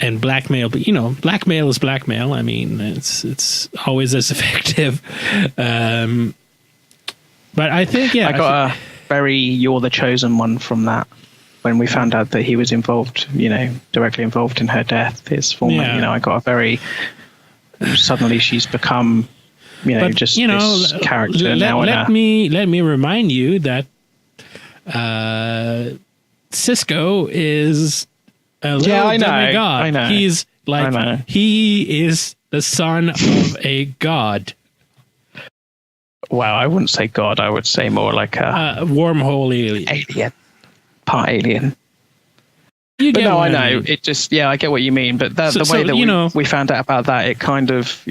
And blackmail, but blackmail is blackmail. I mean, it's always as effective. But I think, I got a very "you're the chosen one" from that when we found out that he was involved, directly involved in her death. His former, I got a very... Suddenly she's become, this character now. Let me remind you that Cisco is a little demigod. I know. He's like he is the son of a god. Well, I wouldn't say god. I would say more like a wormhole alien, part alien. I know. It just, I get what you mean. But the way that we found out about that, it kind of,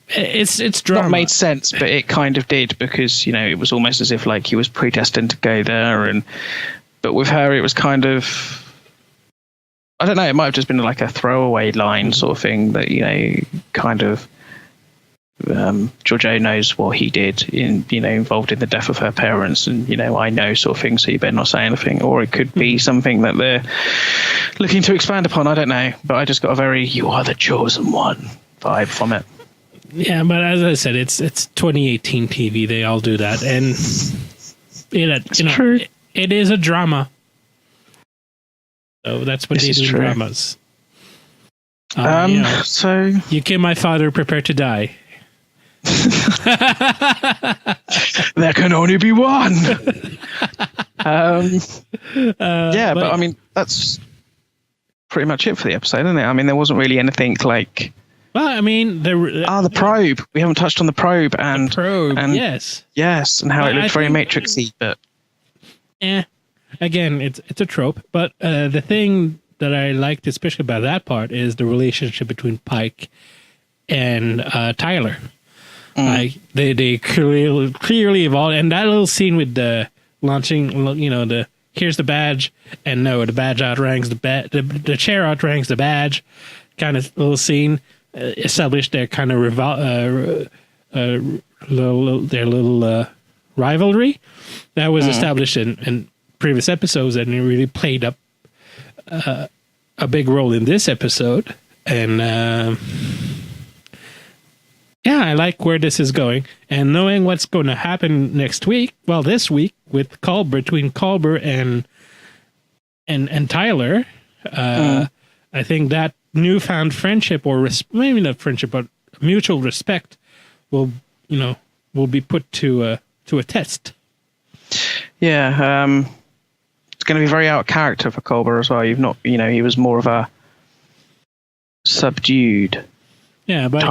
it's drama. Not made sense, but it kind of did, because, it was almost as if like he was predestined to go there. But with her, it was kind of, I don't know, it might have just been like a throwaway line sort of thing that, kind of, Georgiou knows what he did involved in the death of her parents, and I know sort of thing, so you better not say anything. Or it could be something that they're looking to expand upon. I don't know, but I just got a very "you are the chosen one" vibe from it. Yeah, but as I said, it's 2018 TV. They all do that, and true. It is a drama. So that's what they do in dramas. So you kill my father, prepare to die. There can only be one. But I mean, that's pretty much it for the episode, isn't it? I mean, there wasn't really anything like. Well, I mean, the probe. We haven't touched on the probe and yes, and how it looked very Matrixy, but again, it's a trope. But the thing that I liked especially about that part is the relationship between Pike and Tyler. Like they clearly evolved, and that little scene with the launching, here's the badge, and no, the badge outranks the chair outranks the badge, kind of little scene established their kind of little rivalry that was established in previous episodes, and it really played up a big role in this episode, and yeah, I like where this is going, and knowing what's going to happen next week. Well, this week with between Khabar and Tyler, I think that newfound friendship, or maybe not friendship, but mutual respect, will be put to a test. Yeah, it's going to be very out of character for Khabar as well. He was more of a subdued. Yeah, but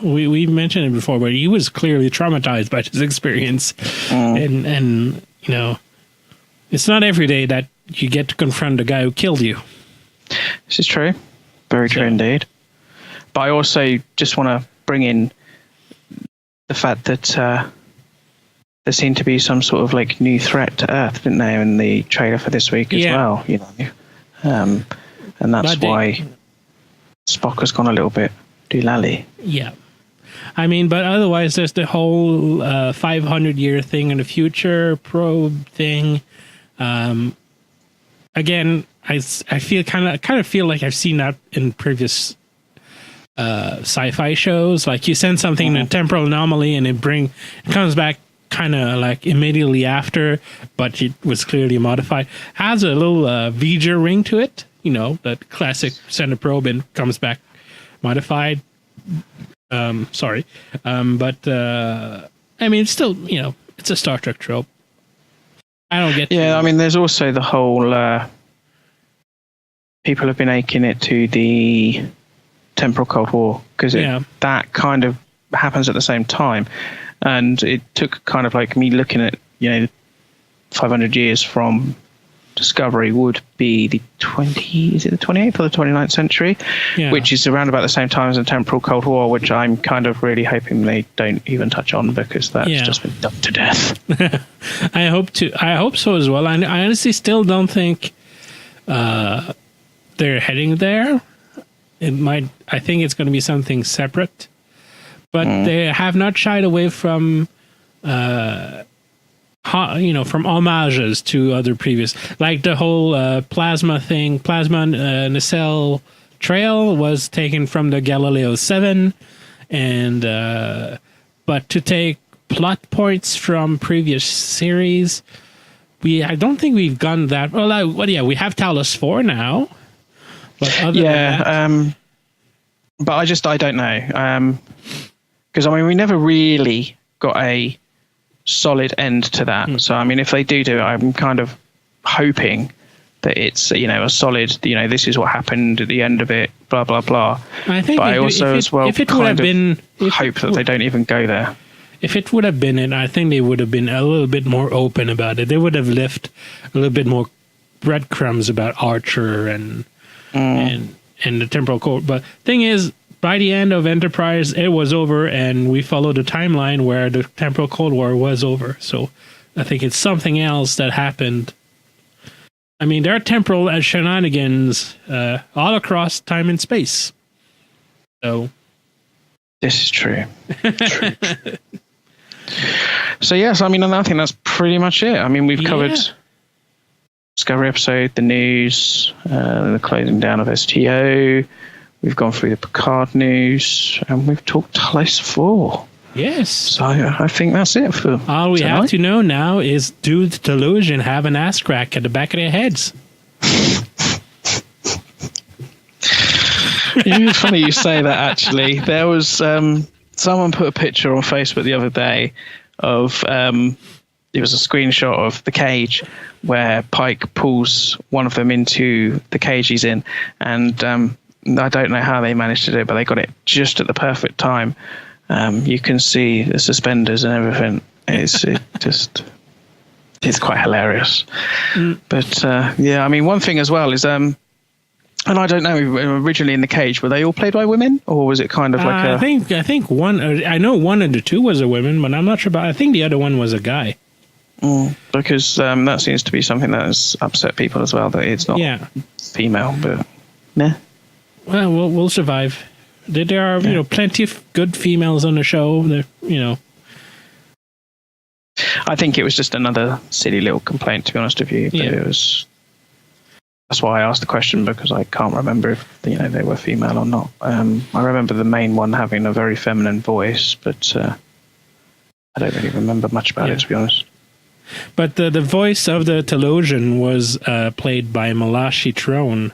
we mentioned it before, but he was clearly traumatized by his experience, and it's not every day that you get to confront the guy who killed you. This is true, very true indeed. But I also just want to bring in the fact that there seemed to be some sort of like new threat to Earth, didn't there, in the trailer for this week as well? And that's why Spock has gone a little bit doolally. Yeah. I mean, but otherwise, there's the whole 500-year thing in the future probe thing. Again, I feel kind of feel like I've seen that in previous sci-fi shows. Like you send something in a temporal anomaly, and it comes back kind of like immediately after, but it was clearly modified. Has a little V'ger ring to it. That classic send a probe and comes back modified. But I mean, still, it's a Star Trek trope. I don't get. Yeah, I mean, there's also the whole. People have been akin it to the temporal Cold War because that kind of happens at the same time, and it took kind of like me looking at 500 years from Discovery would be the 28th or the 29th century, which is around about the same time as the temporal Cold War, which I'm kind of really hoping they don't even touch on because that's just been done to death. I hope so as well. I honestly still don't think they're heading there. I think it's going to be something separate, but they have not shied away from from homages to other previous, like the whole plasma thing. Plasma nacelle trail was taken from the Galileo 7, and but to take plot points from previous series, I don't think we've gone that well. We have Talos 4 now, but other than that, but I don't know, because I mean we never really got a solid end to that. So I mean, if they do it, I'm kind of hoping that it's a solid. This is what happened at the end of it. Blah blah blah. I think, but I also as well if it would have been hope that they don't even go there. If it would have been it, I think they would have been a little bit more open about it. They would have left a little bit more breadcrumbs about Archer and the temporal core. But thing is, by the end of Enterprise, it was over, and we followed the timeline where the temporal Cold War was over. So I think it's something else that happened. I mean, there are temporal shenanigans all across time and space. So this is true. True. So yes, I mean, and I think that's pretty much it. I mean, we've covered Discovery episode, the news, the closing down of STO. We've gone through the Picard news, and we've talked Talos 4. Yes. So I think that's it for all we tonight. have to know now is, do the delusion have an ass crack at the back of their heads? It's funny you say that, actually. There was someone put a picture on Facebook the other day of it was a screenshot of the cage where Pike pulls one of them into the cage he's in, and I don't know how they managed to do it, but they got it just at the perfect time. You can see the suspenders and everything. It's quite hilarious. But I mean, one thing as well is and I don't know, originally in the cage, were they all played by women, or was it kind of like I think one. I know one of the two was a woman, but I'm not sure about. I think the other one was a guy. Because that seems to be something that has upset people as well. That it's not female, but nah. Well, we'll survive. There are plenty of good females on the show. I think it was just another silly little complaint, to be honest with you. But it was. that's why I asked the question, because I can't remember if they were female or not. I remember the main one having a very feminine voice, but I don't really remember much about it, to be honest. But the voice of the Talosian was played by Malachi Throne.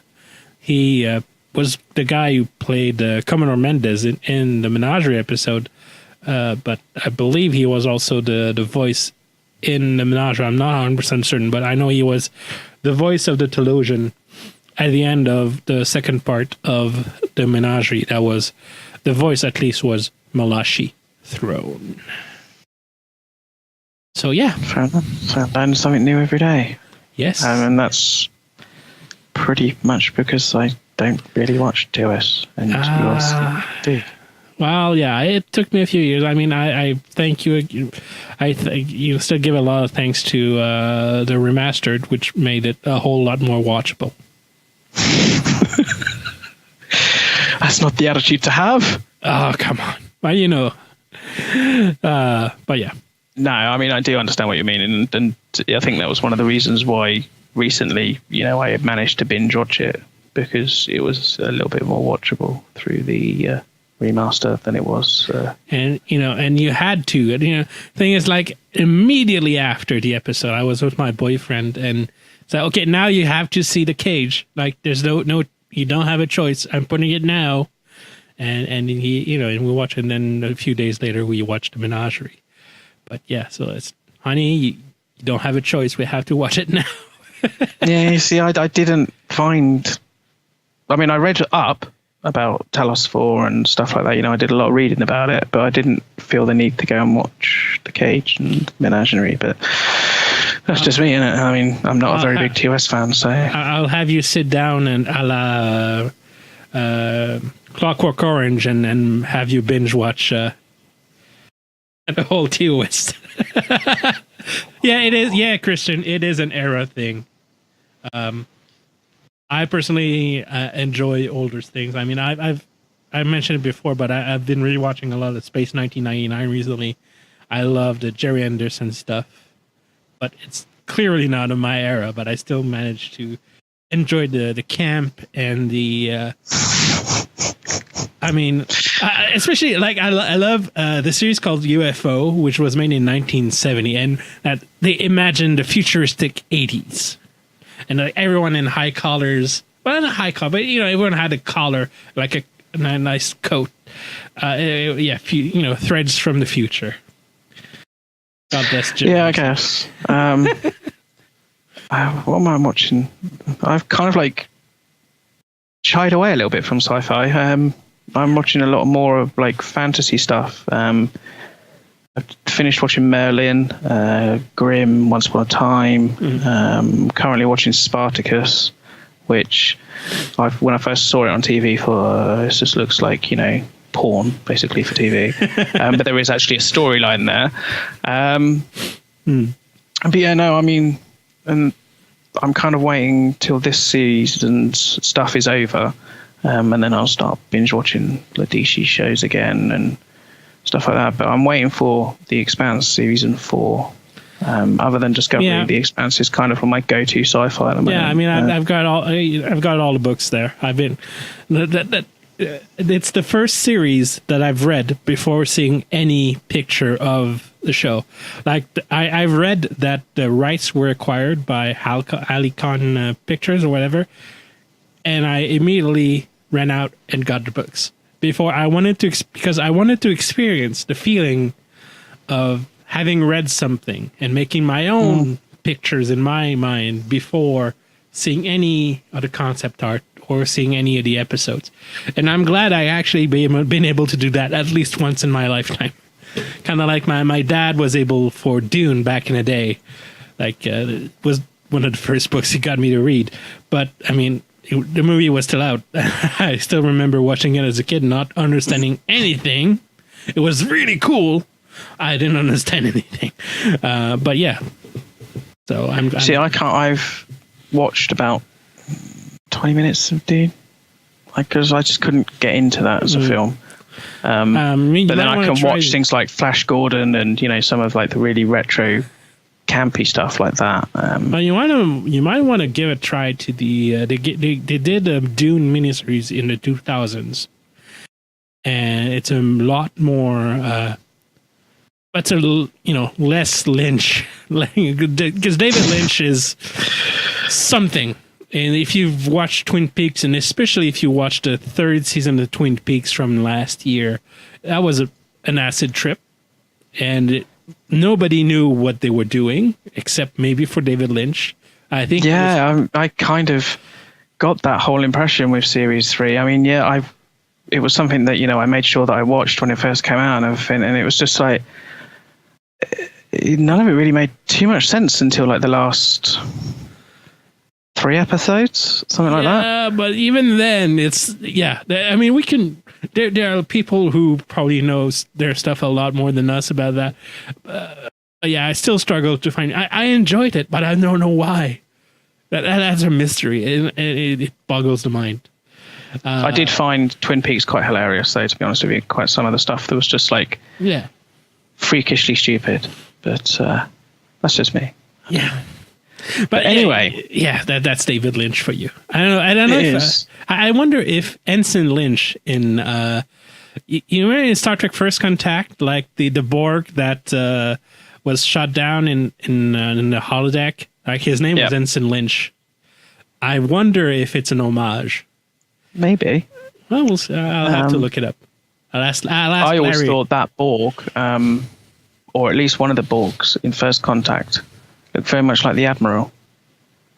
He was the guy who played Commodore Mendez in the Menagerie episode, but I believe he was also the voice in the Menagerie. I'm not 100% certain, but I know he was the voice of the Talosian at the end of the second part of the Menagerie. That was the voice, at least, was Malachi Throne. So yeah, fair enough. So I learn something new every day. Yes, and that's pretty much because I don't really watch TOS, and you also do. Well, yeah, it took me a few years. I mean, I thank you. I think you still give a lot of thanks to the remastered, which made it a whole lot more watchable. That's not the attitude to have. Oh, come on. Well, but yeah. No, I mean, I do understand what you mean, and I think that was one of the reasons why recently, I had managed to binge watch it, because it was a little bit more watchable through the remaster than it was. And you had to. Thing is, like, immediately after the episode, I was with my boyfriend, and so okay, now you have to see the cage. Like, there's no, you don't have a choice. I'm putting it now, and he, and we watch, and then a few days later we watched the Menagerie. But yeah, so it's, honey, you don't have a choice. We have to watch it now. Yeah, you see, I didn't find. I mean, I read up about Talos IV and stuff like that. I did a lot of reading about it, but I didn't feel the need to go and watch The Cage and Menagerie. But that's just me, innit? I mean, I'm not a very big TOS fan, so I'll have you sit down and a la Clockwork Orange and have you binge watch the whole TOS. Yeah, it is. Yeah, Christian, it is an era thing. I personally enjoy older things. I mean, I mentioned it before, but I've been rewatching a lot of Space 1999 recently. I love the Jerry Anderson stuff, but it's clearly not of my era. But I still managed to enjoy the camp and the. I mean, especially like I love the series called UFO, which was made in 1970, and that they imagined the futuristic 80s, and like everyone in high collars. Well, not high collar, but everyone had a collar, like a nice coat. Threads from the future. God bless Jim. Yeah, I guess. What am I watching? I've kind of like shied away a little bit from sci-fi. I'm watching a lot more of like fantasy stuff. I've finished watching Merlin, Grimm, Once Upon a Time. Currently watching Spartacus, which when I first saw it on TV, it just looks like porn basically for TV. But there is actually a storyline there. But yeah, no, I mean, and I'm kind of waiting till this season's stuff is over. And then I'll start binge watching the DC shows again and stuff like that. But I'm waiting for The Expanse season 4. Other than Discovery, The Expanse is kind of my go-to sci-fi at the moment. Yeah, I mean, I've got all the books there. I've been it's the first series that I've read before seeing any picture of the show. Like I've read that the rights were acquired by Alicon Pictures or whatever, and I immediately ran out and got the books before I wanted to, because I wanted to experience the feeling of having read something and making my own pictures in my mind before seeing any of the concept art or seeing any of the episodes. And I'm glad I actually been able to do that at least once in my lifetime. Kind of like my dad was able for Dune back in the day. Like, it was one of the first books he got me to read. But, I mean, the movie was still out. I still remember watching it as a kid, not understanding anything. It was really cool. I didn't understand anything. But yeah. So I've watched about 20 minutes of Dune. Because I just couldn't get into that as a film. But then I can watch things like Flash Gordon and, some of like the really retro campy stuff like that. Well, you might want to give a try to the they did a Dune miniseries in the 2000s, and it's a lot more. But less Lynch, because David Lynch is something. And if you've watched Twin Peaks, and especially if you watched the third season of Twin Peaks from last year, that was an acid trip, and nobody knew what they were doing except maybe for David Lynch. I think. Yeah, I kind of got that whole impression with Series 3. I mean, it was something that I made sure that I watched when it first came out and everything, and it was just like. None of it really made too much sense until like the last 3 episodes, something like that. Yeah, but even then, I mean, we can. There are people who probably know their stuff a lot more than us about that. I still struggle to find. I enjoyed it, but I don't know why. That's a mystery, and it boggles the mind. I did find Twin Peaks quite hilarious, though. To be honest with you, quite some of the stuff that was just like freakishly stupid. But that's just me. Yeah. But anyway, that's David Lynch for you. I don't know. I wonder if Ensign Lynch in you remember in Star Trek First Contact, like the Borg that was shot down in the holodeck. Like his name was Ensign Lynch. I wonder if it's an homage. Maybe. Well, we'll see. I'll have to look it up. I'll ask I always Larry. thought that Borg, or at least one of the Borgs in First Contact, looked very much like the Admiral.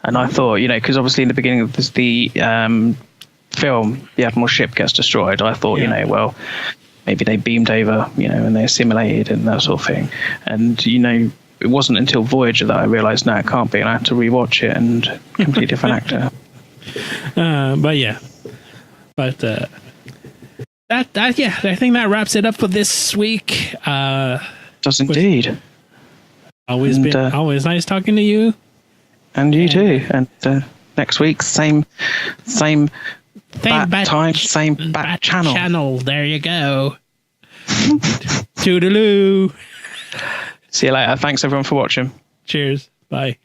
And I thought, because obviously in the beginning of the film, the Admiral's ship gets destroyed. I thought, well, maybe they beamed over, and they assimilated and that sort of thing. And, it wasn't until Voyager that I realised, no, it can't be. And I had to rewatch it, and completely different actor. I think that wraps it up for this week. Does indeed. Always nice talking to you. And you too. And next week, same bat time, same bat channel. There you go. Toodaloo. See you later. Thanks everyone for watching. Cheers. Bye.